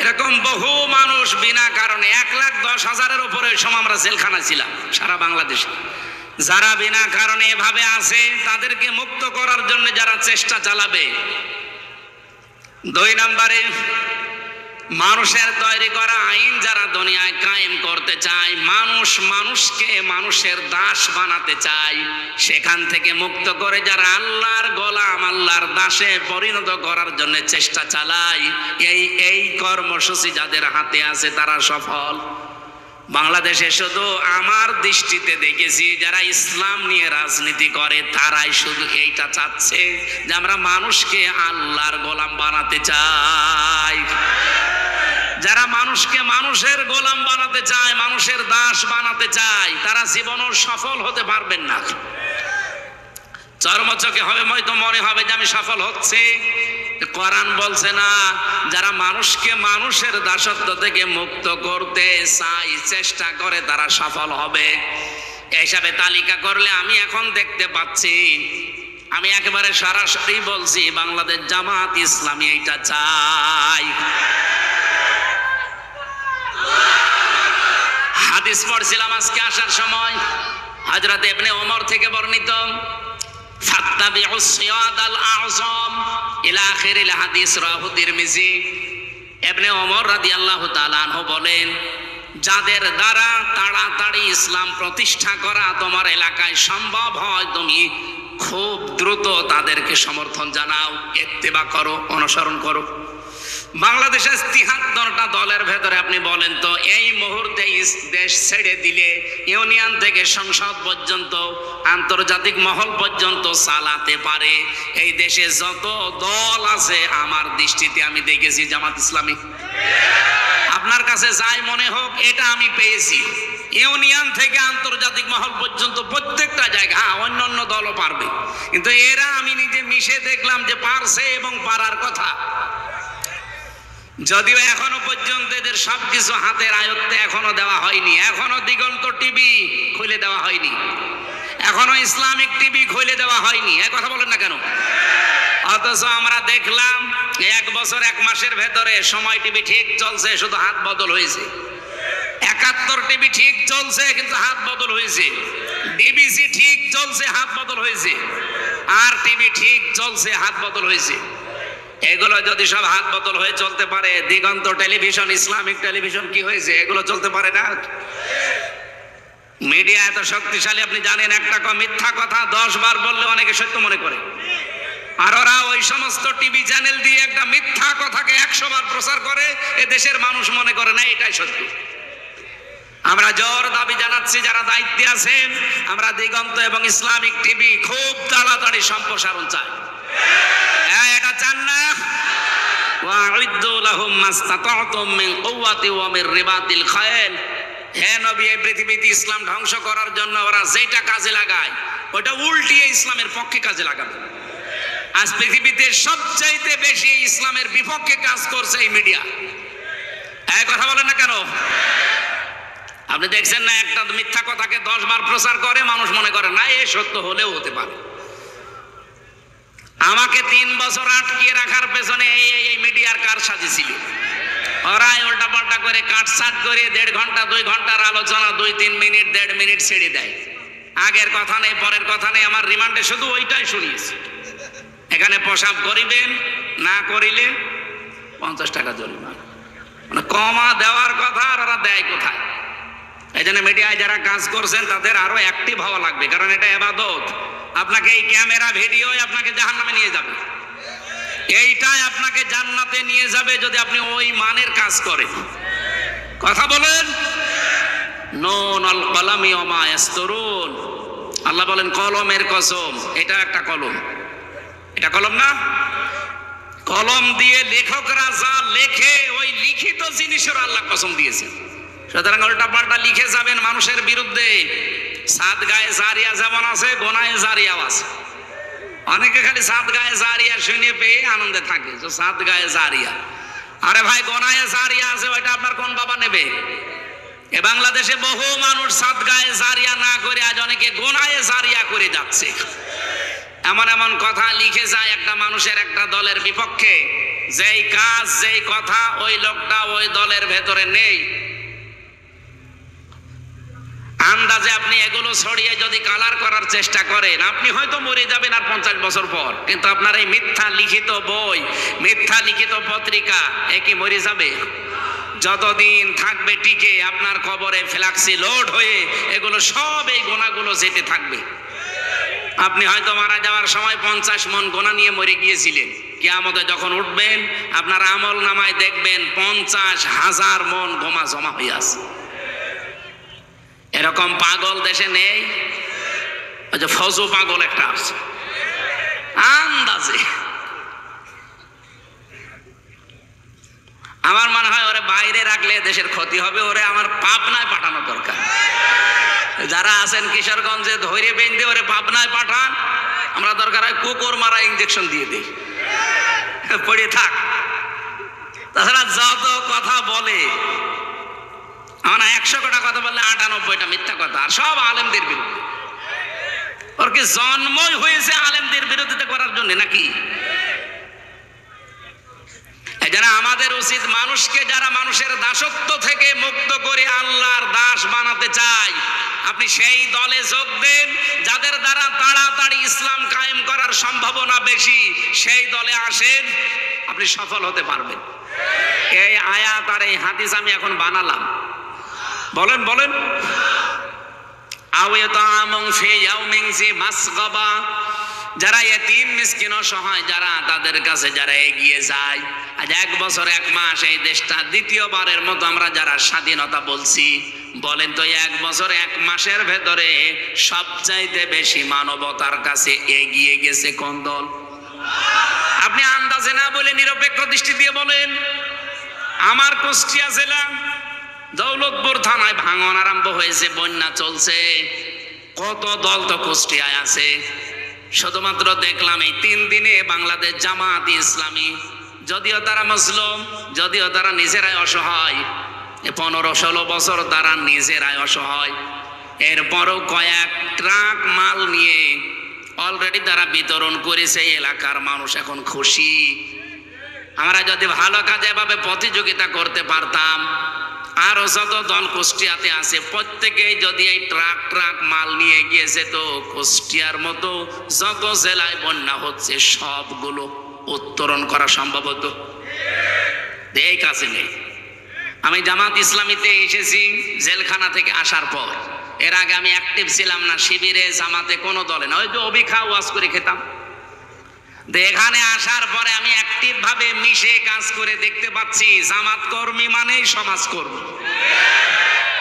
Speaker 1: এরকম বহু মানুষ বিনা কারণে 1,10,000-এর উপরে ওই সময় আমরা জেলখানা ছিলাম সারা বাংলাদেশে, যারা বিনা কারণে এভাবে আছে তাদেরকে মুক্ত করার জন্য যারা চেষ্টা চালাবে। 2 নম্বরে, মানুষের তৈরি করা আইন যারা দুনিয়ায় কায়েম করতে চায়, মানুষকে মানুষের দাস বানাতে চায়, সেখান থেকে মুক্ত করে যারা আল্লাহর গোলাম, আল্লাহর দাসে পরিণত করার জন্য চেষ্টা চালায়, এই কর্মসূচি যাদের হাতে আছে তারা সফল। বাংলাদেশে শুধু আমার দৃষ্টিতে দেখেছি যারা ইসলাম নিয়ে রাজনীতি করে তারাই শুধু এইটা চাচ্ছে যে আমরা মানুষকে আল্লাহর গোলাম বানাতে চাই। যারা মানুষকে মানুষের গোলাম বানাতে চায়, মানুষের দাস বানাতে চায়, তারা জীবনেও সফল হতে পারবেন না। চর্মচকে হবে, হয়তো মনে হবে যে আমি সফল হচ্ছে, কোরআন বলছে না। যারা মানুষকে মানুষের দাসত্ব থেকে মুক্ত করতে চায়, চেষ্টা করে, তারা সফল হবে। এই হিসাবে তালিকা করলে আমি এখন দেখতে পাচ্ছি, আমি একেবারে সরাসরি বলছি, বাংলাদেশ জামাত ইসলামী এইটা চাই। হাদিস পড়ছিলাম আজকে আসার সময়, হযরত ইবনে ওমর থেকে বর্ণিত, ফাত্তাবিউস সিয়াদাল আযম ইলা আখিরিল হাদিস, রাহু তিরমিজি। ইবনে ওমর রাদিয়াল্লাহু তাআলা আনহু বলেন, যাদের দ্বারা তাড়াতাড়ি ইসলাম প্রতিষ্ঠা করা তোমার এলাকায় সম্ভব হয়, তুমি খুব দ্রুত তাদেরকে সমর্থন জানাও, ইত্তেবা করো, অনুসরণ করো। বাংলাদেশের 73টা দলের ভেতরে আপনি বলেন তো, এই মুহূর্তে দেশ ছেড়ে দিলে ইউনিয়ন থেকে সংসদ পর্যন্ত, আন্তর্জাতিক মহল পর্যন্ত চালাতে পারে এই দেশে যত দল আছে, আমার দৃষ্টিতে আমি দেখেছি জামাত ইসলামী। আপনার কাছে যাই মনে হোক, এটা আমি পেয়েছি। ইউনিয়ন থেকে আন্তর্জাতিক মহল পর্যন্ত প্রত্যেকটা জায়গা, হ্যাঁ অন্যান্য দলও পারবে, কিন্তু এরা আমি নিজে মিশে দেখলাম যে পারছে এবং পারার কথা। যদিও এখনো পর্যন্ত এদের সবকিছু হাতের আয়ত্তে এখনো দেওয়া হয়নি, এখনো দিগন্ত টিভি খুলে দেওয়া হয়নি, এখনো ইসলামিক টিভি খুলে দেওয়া হয়নি। এই কথা বলেন না কেন? অথচ আমরা দেখলাম 1 বছর 1 মাসের ভেতরে সময় টিভি ঠিক চলছে, শুধু হাত বদল হয়েছে। 71 টিভি ঠিক চলছে, কিন্তু হাত বদল হয়েছে। ডিবিসি ঠিক চলছে, হাত বদল হয়েছে। আর টিভি ঠিক চলছে, হাত বদল হয়েছে। এগুলো যদি সব হাত বদল হয়ে চলতে পারে, দিগন্ত টেলিভিশন, ইসলামিক টেলিভিশন কি হয়েছে? এগুলো চলতে পারে না। মিডিয়া এত শক্তিশালী আপনি জানেন, একটা মিথ্যা কথা 10 বার বললে অনেকে সত্য মনে করে, আর ওরা ওই সমস্ত টিভি চ্যানেল দিয়ে একটা মিথ্যা কথাকে 100 বার প্রচার করে, এ দেশের মানুষ মনে করে না এটাই সত্যি। আমরা জোর দাবি জানাচ্ছি, যারা দায়িত্বে আছেন, আমরা দিগন্ত এবং ইসলামিক টিভি খুব তাড়াতাড়ি সম্প্রসারণ চাই। এটা চান না? ওয়া'ইদ্দু লাহুম মাসতাতা'তুম মিন কুওয়াতি ওয়া মির রিবাতিল খায়ল। হে নবী, এই পৃথিবীতে ইসলাম ধ্বংস করার জন্য ওরা যেটা কাজে লাগায়, ওটা উল্টিয়ে ইসলামের পক্ষে কাজে লাগাবে। আজ পৃথিবীতে সবচাইতে বেশি ইসলামের বিপক্ষে কাজ করছে এই মিডিয়া। এই কথা বলেন না কেন? আপনি দেখছেন না, একটা মিথ্যা কথাকে 10 বার প্রচার করে, মানুষ মনে করে না এ সত্য হলেও হতে পারে। আমাকে 3 বছর আটকিয়ে রাখার পেছনে এই মিডিয়ার কারসাজি ছিল। ওরাই উল্টা পাল্টা করে কাটছাট করে 1.5 ঘন্টা 2 ঘন্টার আলোচনা 2-3 মিনিট 1.5 মিনিট ছেড়ে দেয়। আগের কথা নেই, পরের কথা নেই, আমার রিমান্ডে শুধু ওইটাই শুনিয়েছি। এখানে প্রসাব করিবেন, না করিলে 50 টাকা জরিমানা। মানে কমা দেওয়ার কথা, আর ওরা দেয় কোথায়? এই জন্য মিডিয়ায় যারা কাজ করছেন তাদের আরো অ্যাক্টিভ হওয়া লাগবে, কারণ এটা ইবাদত। আপনাকে এই ক্যামেরা ভিডিও আপনাকে জাহান্নামে নিয়ে যাবে, এইটাই আপনাকে জান্নাতে নিয়ে যাবে যদি আপনি ওই মানের কাজ করেন। কথা বলেন। নুন আল কলামি ওয়া মা ইয়াসতুরুন। আল্লাহ বলেন কলমের কসম, এটা একটা কলম। এটা কলম না? কলম দিয়ে লেখকরা যা লেখে, ওই লিখিত জিনিসের আল্লাহ কসম দিয়েছেন। সুতরাং উল্টা পাল্টা লিখে যাবেন মানুষের বিরুদ্ধে। সাদগায়ে জারিয়া যেমন আছে, গোনায়ে জারিয়াও আছে। অনেকে খালি সাদগায়ে জারিয়া শুনে পেয়ে আনন্দে থাকে, যে সাদগায়ে জারিয়া। আরে ভাই, গোনায়ে জারিয়া আছে, ওইটা আপনার কোন বাবা নেবে? এ বাংলাদেশে বহু মানুষ সাদগায়ে জারিয়া না করে আজ অনেকে গোনায়ে জারিয়া করে যাচ্ছে। এমন এমন কথা লিখে যায় একটা মানুষের একটা দলের বিপক্ষে, যেই কাজ যেই কথা ওই লোকটা ওই দলের ভেতরে নেই। আন্দাজে আপনি এগুলো ছড়িয়ে যদি কালার করার চেষ্টা করেন, আপনি হয়তো মরে যাবেন আর 50 বছর পর, কিন্তু আপনার এই মিথ্যা লিখিত বই, মিথ্যা লিখিত পত্রিকা এ কি মরে যাবে? যতদিন থাকবে টিকে আপনার কবরে ফ্ল্যাক্সি লোড হয়ে এগুলো সব এই গোনাগুলো যেতে থাকবে। আপনি হয়তো মারা যাওয়ার সময় 50 মন গোনা নিয়ে মরে গিয়েছিলেন, কিয়ামতে যখন উঠবেন আপনার আমল নামায় দেখবেন 50,000 মন গোমা জমা হয়ে আছে। এরকম পাগল দেশে নেই? ওই যে ফজু পাগল একটা আছে আন্দাজে। আমার মনে হয় ওরে বাইরে রাখলে দেশের ক্ষতি হবে, ওরে আমার পাবনায় পাঠানো দরকার। যারা আছেন কিশোরগঞ্জে ধৈর্য বেঁধে ওরে পাবনায় পাঠান, আমরা দরকার হয় কুকুর মারা ইঞ্জেকশন দিয়ে দিই, পড়ে থাক। তাছাড়া যত কথা বলে, আমরা 100টা কথা বললে 98টা মিথ্যা কথা, আর সব আলেমদের বিরুদ্ধে। ওর কি জন্মই হয়েছে আলেমদের বিরোধিতা করার জন্য নাকি? যারা আমাদের উচিত মানুষকে, যারা মানুষের দাসত্ব থেকে মুক্ত করে আল্লাহর দাস বানাতে চায়, আপনি সেই দলে যোগ দেন যাদের দ্বারা তাড়াতাড়ি ইসলাম কায়েম করার সম্ভাবনা বেশি। সেই দলে আসেন, আপনি সফল হতে পারবেন। এই আয়াত আর এই হাদিস আমি এখন বানালাম। বলেন বলেন। যারা এতিম মিসকিন অসহায়, যারা তাদের কাছে যারা এগিয়ে যায়, আজ 1 বছর 1 মাস এই দেশটা দ্বিতীয়বারের মতো আমরা যারা স্বাধীনতা বলছি, বলেন তো 1 বছর 1 মাসের ভেতরে সবচাইতে বেশি মানবতার কাছে এগিয়ে গেছে কোন দল? আপনি আন্দাজে না বলে নিরপেক্ষ দৃষ্টি দিয়ে বলেন। আমার কুষ্টিয়া জেলা দৌলতপুর থানায় ভাঙন আরম্ভ হয়েছে, বন্যা চলছে, কত দল তো কুষ্টিয়ায় আছে। শুধুমাত্র দেখলাম এই 3 দিনে বাংলাদেশ জামাত ইসলামী, যদিও তারা মুসলিম, যদিও তারা নিজেরাই অসহায়, 15-16 বছর তারা নিজেরাই অসহায়, এরপরও কয়েক ট্রাক মাল নিয়ে অলরেডি তারা বিতরণ করেছে। এলাকার মানুষ এখন খুশি। আমরা যদি ভালো কাজে এভাবে প্রতিযোগিতা করতে পারতাম, আরো যত দল কুষ্টিয়াতে আছে প্রত্যেকেই যদি এই ট্রাক মাল নিয়ে গিয়েছে, তো কুষ্টিয়ার মতো যত জেলায় বন্যা হচ্ছে সবগুলো উত্তরণ করা সম্ভব হতো। এই কাছে নেই। আমি জামাত ইসলামীতে এসেছি জেলখানা থেকে আসার পর। এর আগে আমি অ্যাক্টিভ ছিলাম না শিবিরে, জামাতে, কোনো দলে না, ওই যে অবিখা ওয়াজ করে খেতাম। এখানে আসার পরে আমি অ্যাক্টিভ ভাবে মিশে কাজ করে দেখতে পাচ্ছি জামাত কর্মী মানেই সমাজকর্মী।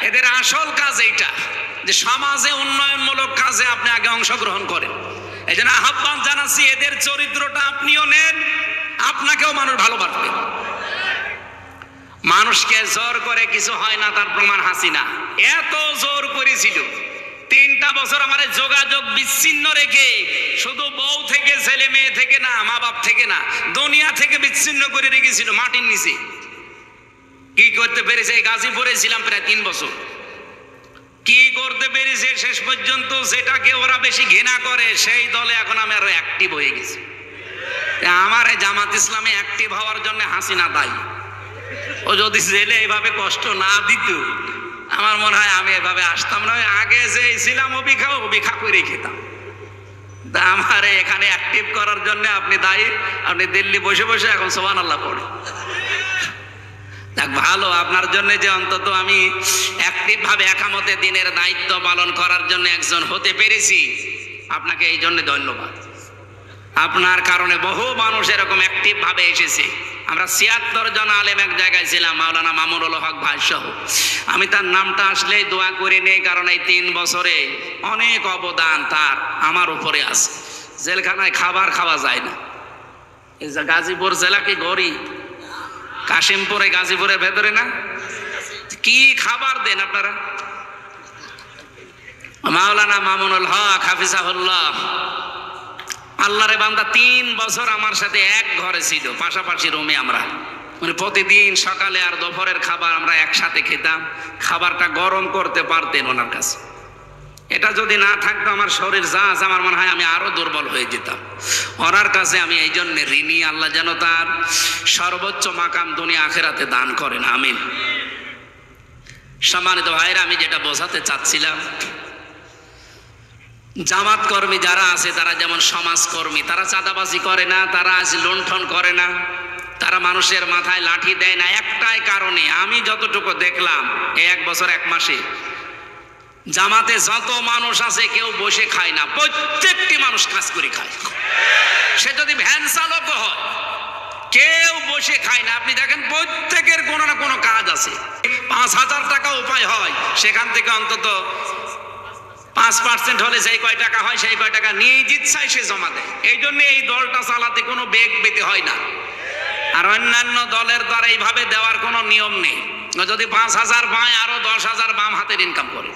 Speaker 1: এদের আসল কাজ এইটা যে সমাজে উন্নয়নমূলক কাজে আপনি আগে অংশগ্রহণ করেন। এই জন্য আহ্বান জানাচ্ছি, এদের চরিত্রটা আপনিও নেন, আপনাকেও মানুষ ভালোবাসবে। মানুষকে জোর করে কিছু হয় না, তার প্রমাণ হাসিনা। এত জোর করেছিল, 3টা বছর আমার যোগাযোগ বিচ্ছিন্ন রেখে, শুধু বউ থেকে, ছেলে মেয়ে থেকে না, মা বাপ থেকে না, দুনিয়া থেকে বিচ্ছিন্ন করে রেখেছিল মাটির নিচে। কি করতে পেরেছে? গাজীপুরে ছিলাম প্রায় 3 বছর। কি করতে পেরেছে শেষ পর্যন্ত? যেটাকে ওরা বেশি ঘৃণা করে সেই দলে এখন আমি আরো অ্যাক্টিভ হয়ে গেছি। আমার এই জামাত ইসলামে অ্যাক্টিভ হওয়ার জন্য হাসিনা দায়ী। ও যদি জেলে এইভাবে কষ্ট না দিত, আমার মনে হয় আমি এভাবে আসতাম না। আগে যে ছিলাম অবিখা করে খেতাম। আমার এখানে অ্যাক্টিভ করার জন্য আপনি দায়ী। আপনি দিল্লি বসে বসে এখন সুবহানাল্লাহ পড়ে। দেখ, ভালো আপনার জন্য যে অন্তত আমি অ্যাক্টিভ ভাবে একামতে দিনের দায়িত্ব পালন করার জন্য একজন হতে পেরেছি, আপনাকে এই জন্য ধন্যবাদ। আপনার কারণে বহু মানুষ এরকম অ্যাক্টিভ ভাবে এসেছে। আমরা 76 জন আলেম এক জায়গায় ছিলাম, মাওলানা মামুনুল হক ভাই সহ। আমি তার নামটা আসলেই দোয়া করে নেই, কারণ এই 3 বছরে অনেক অবদান তার আমার উপরে আছে। জেলখানায় খাবার খাওয়া যায় না। এই যে গাজীপুর জেলা কি গরিব? কাশিমপুরে, গাজীপুরের ভেতরে না, কি খাবার দেন আপনারা? মাওলানা মামুনুল হক হাফিজাহুল্লাহ, আল্লাহরে বান্দা, 3 বছর আমার সাথে এক ঘরে ছিল, পাশাপাশি রুমে। আমরা মানে প্রতিদিন সকালে আর দুপুরের খাবার আমরা একসাথে খেতাম। খাবারটা গরম করতে পারতেন ওনার কাছে। এটা যদি না থাকতো আমার শরীর জাহাজ, আমার মনে হয় আমি আরো দুর্বল হয়ে যেতাম। ওনার কাছে আমি এই জন্য ঋণী, আল্লাহ যেন তার সর্বোচ্চ মাকাম দুনিয়া আখেরাতে দান করেন, আমিন। সম্মানিত ভাইরা, আমি যেটা বোঝাতে চাচ্ছিলাম, জামাত কর্মী যারা আছে তারা যেমন সমাজকর্মী, তারা চাঁদাবাজি করে না, তারা আজ লুণ্ঠন করে না, তারা মানুষের মাথায় লাঠি দেয় না। একটাই কারণে, আমি যতটুকু দেখলাম এই 1 বছর 1 মাসে জামাতে যত মানুষ আছে কেউ বসে খায় না, প্রত্যেকটি মানুষ কাজ করে খায়। সে যদি ভ্যান চালক হয়, কেউ বসে খায় না। আপনি দেখেন প্রত্যেকের কোনো না কোনো কাজ আছে। 5,000 টাকা উপায় হয়, সেখান থেকে অন্তত 5% হলে যেই কয় টাকা হয় সেই কয় টাকা নিয়ে জিতছাই সে জমা দেয়। এই জন্য এই দলটা চালাতে কোনো বেগ পেতে হয় না। আর অন্যান্য দলের দ্বারা এইভাবে দেওয়ার কোনো নিয়ম নেই। যদি 5,000 পায়, আরো 10,000 বাম হাতের ইনকাম করে।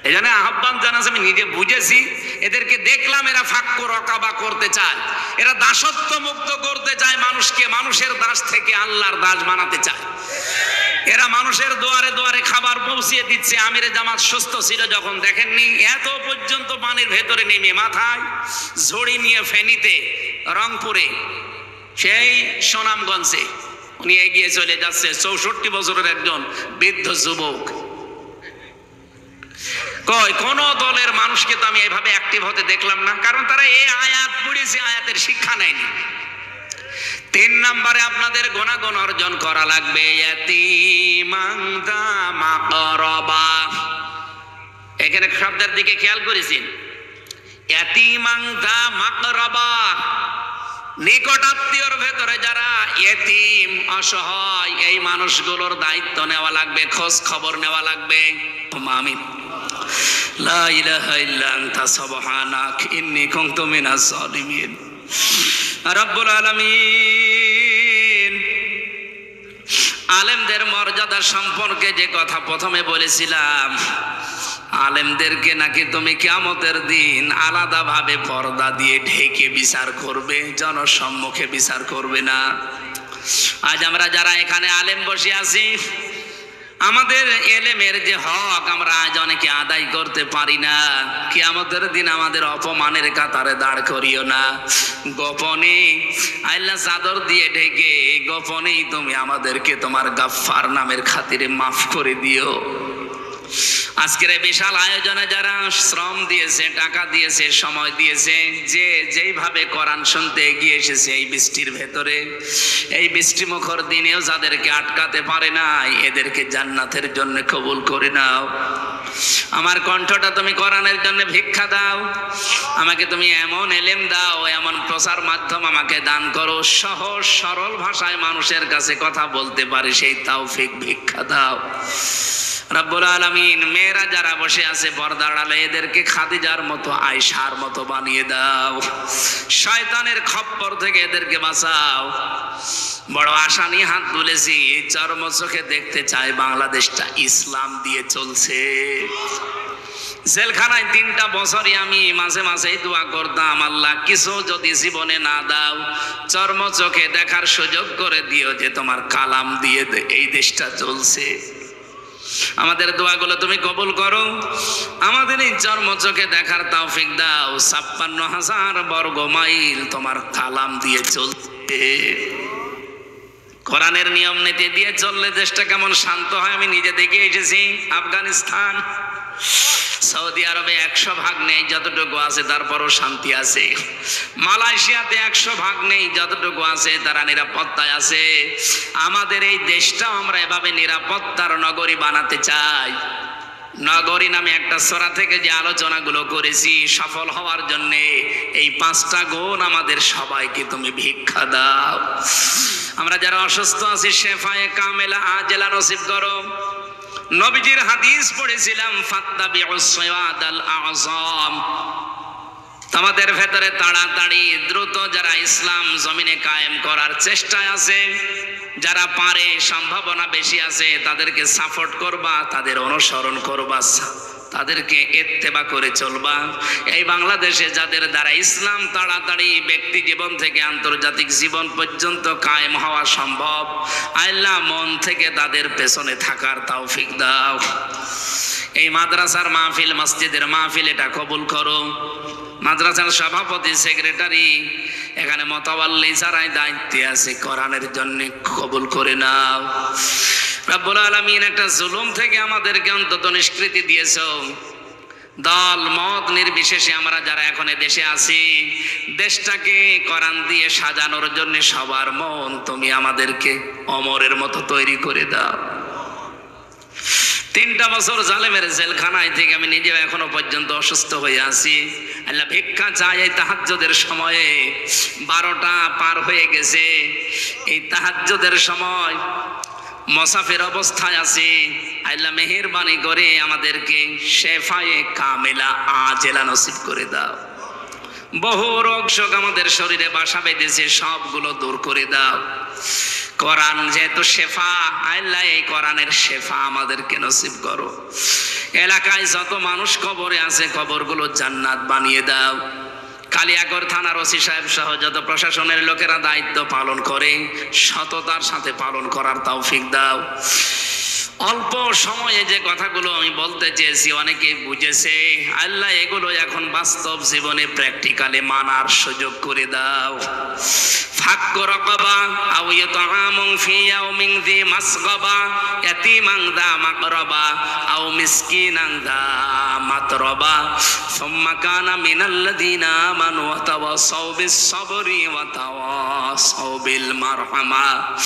Speaker 1: এই জন্য আহ্বান জানাচ্ছি, আমি নিজে বুঝেছি, এদেরকে দেখলাম এরা ফাক্কু রকাবা করতে চায়, এরা দাসত্ব মুক্ত করতে চায় মানুষকে, মানুষের দাস থেকে আল্লাহর দাস বানাতে চায়। এরা মানুষের দুয়ারে দুয়ারে খাবার পৌঁছিয়ে দিচ্ছে। আমিরে জামাত সুস্থ ছিল যখন, দেখেননি এত পর্যন্ত পানির ভেতরে নেমে মাথায় ঝড়ি নিয়ে ফেনীতে, রংপুরে, সেই সুনামগঞ্জে উনি এগিয়ে চলে যাচ্ছে। 64 বছরের একজন বৃদ্ধ যুবক। কোন দলের মানুষকে তো আমি এভাবে অ্যাক্টিভ হতে দেখলাম না, কারণ তারা এই আয়াত পড়েছে, আয়াতের শিক্ষা নেয়নি। 3 নম্বরে আপনাদের গুণাগুণ অর্জন করা লাগবে, ইয়াতীমান যা মাকরাবা। এখানে শব্দের দিকে খেয়াল করেছেন, ইয়াতীমান যা মাকরাবা, নিকট আত্মীয়র ভেতরে যারা ইয়েতিম, অসহায়, এই মানুষগুলোর দায়িত্ব নেওয়া লাগবে, খোঁজ খবর নেওয়া লাগবে। আমিন। লা ইলাহা ইল্লা আনতা সুবহানাক ইন্নী কুনতু মিনাজ জালিমিন। রব্বুল আলামিন আলেমদের মর্যাদা সম্পর্কে যে কথা প্রথমে বলেছিলাম, আলেমদেরকে নাকি তুমি কিয়ামতের দিন আলাদাভাবে পর্দা দিয়ে ঢেকে বিচার করবে, জনসম্মুখে বিচার করবে না। আজ আমরা যারা এখানে আলেম বসে আছি, আমাদের এলেমের যে হক আমরা আজ অনেকে আদায় করতে পারি না। কিয়ামতের দিন আমাদের অপমানের কাতারে দাঁড় করিও না। গোপনে আল্লাহ চাদর দিয়ে ঢেকে গোপনেই তুমি আমাদেরকে তোমার গাফফার নামের খাতিরে মাফ করে দিও। আজকের এই বিশাল আয়োজনে যারা শ্রম দিয়েছে, টাকা দিয়েছে, সময় দিয়েছে, যে যেইভাবে কোরআন শুনতে এগিয়ে এসেছে এই বৃষ্টির ভেতরে, এই বৃষ্টিমুখর দিনেও যাদেরকে আটকাতে পারে নাই, এদেরকে জান্নাতের জন্য কবুল করে নাও। আমার কণ্ঠটা তুমি কোরআনের জন্য ভিক্ষা দাও। আমাকে তুমি এমন এলেম দাও, এমন প্রচার মাধ্যম আমাকে দান করো, সহজ সরল ভাষায় মানুষের কাছে কথা বলতে পারে সেই তৌফিক ভিক্ষা দাও। রব্বুল আলামিন মেয়েরা যারা বসে আছে পর্দার আড়ালে, এদেরকে খাদিজার মতো, আয়েশার মতো বানিয়ে দাও। শয়তানের খপ্পর থেকে এদেরকে বাঁচাও। বড় আশা নিয়ে হাত তুলেছি, চর্ম চোখে দেখতে চাই বাংলাদেশটা ইসলাম দিয়ে চলছে। জেলখানায় 3টা বছরই আমি মাঝে মাঝেই দোয়া করতাম, আল্লাহ কিছু যদি জীবনে না দাও, চর্ম চোখে দেখার সুযোগ করে দিও যে তোমার কালাম দিয়ে এই দেশটা চলছে। আমাদের দোয়াগুলো তুমি কবুল করো, আমাদের এই চর্ম চোখে দেখার তৌফিক দাও। 56,000 বর্গ মাইল তোমার কালাম দিয়ে চলছে। কোরআনের নিয়ম নীতি দিয়ে চললে দেশটা কেমন শান্ত হয় আমি নিজে দেখে এসেছি। আফগানিস্তান, সৌদি আরবে 100 ভাগ নেই, যতটুকু আছে তারপরও শান্তি আছে। মালয়েশিয়াতে 100 ভাগ নেই, যতটুকু আছে তারা নিরাপত্তায় আছে। আমাদের এই দেশটা আমরা এভাবে নিরাপত্তার নগরী বানাতে চাই। নগরী নামে একটা সূরা থেকে যে আলোচনাগুলো করেছি, সফল হওয়ার জন্য এই 5টা গুণ আমাদের সবাইকে তুমি ভিক্ষা দাও। আমরা যারা অসুস্থ আছি, শেফায়ে কামেলা আজেলা নসিব করো। নবীজির হাদিস পড়েছিলাম, ফাত্তাবিউস সিরাতাল আযম। তোমাদের ভেতরে তাড়াতাড়ি দ্রুত যারা ইসলাম জমিনে কায়েম করার চেষ্টায় আছে, যারা পারে, সম্ভাবনা বেশি আছে, তাদেরকে সাপোর্ট করবা, তাদের অনুসরণ করবা, তাদেরকে ইত্তেবা করে চলবা। এই বাংলাদেশে যাদের দ্বারা ইসলাম তাড়াতাড়ি ব্যক্তি জীবন থেকে আন্তর্জাতিক জীবন পর্যন্ত কায়েম হওয়া সম্ভব, আল্লাহ মন থেকে তাদের পেছনে থাকার তৌফিক দাও। এই মাদ্রাসার মাহফিল, মসজিদের মাহফিল, এটা কবুল করো। মাদ্রাসার সভাপতি, সেক্রেটারি, এখানে মোতাওয়াল্লি যারাই দায়িত্বে আছে কোরআনের জন্য কবুল করে নাও। রব্বুল আলামিন একটা জুলুম থেকে আমাদেরকে অন্তত নিষ্কৃতি দিয়েছো। দল মত নির্বিশেষে আমরা যারা এখন দেশে আছি, দেশটাকে কোরআন দিয়ে সাজানোর জন্য সবার মন তুমি আমাদেরকে অমরের মতো তৈরি করে দাও। 3টা বছর জালেমের জেলখানায় থেকে আমি নিজেও এখনো পর্যন্ত অসুস্থ হয়ে আছি। আল্লাহ ভিক্ষা চাই এই তাহাজ্জুদের সময়ে, 12টা পার হয়ে গেছে। এই তাহাজ্জুদের সময় মুসাফির অবস্থায় আছি। আল্লাহ মেহেরবানি করে আমাদেরকে শেফায়ে কামেলা আজেলা নসিব করে দাও। বহু রোগ শোক আমাদের শরীরে বাসা বেঁধেছে, সবগুলো দূর করে দাও। কোরআন যেহেতু শেফা, আল্লাহ এই কোরআনের শেফা আমাদেরকে নসিব করো। এলাকায় যত মানুষ কবরে আছে, কবরগুলো জান্নাত বানিয়ে দাও। কালিয়াকৈর থানার ওসি সাহেব সহ যত প্রশাসনের লোকেরা দায়িত্ব পালন করে, সততার সাথে পালন করার তৌফিক দাও। অল্প সময়ে যে কথাগুলো আমি বলতে চেয়েছি অনেকে বুঝেছে, আল্লাহ এগুলো এখন বাস্তব জীবনে প্র্যাকটিক্যালি মানার সুযোগ করে দাও। ফাক্কু রাকাবা আও ইতআমুন ফি ইয়াউমিন যি মাসগাবা ইয়াতীমান যা মাকরাবা আও মিসকিনান যা মাতরাবা সুম্মা কানা মিনাল্লাযিনা আমানু ওয়া তাওয়াসাউ বিস সাবরি ওয়া তাওয়াসাউ বিল মারহামা।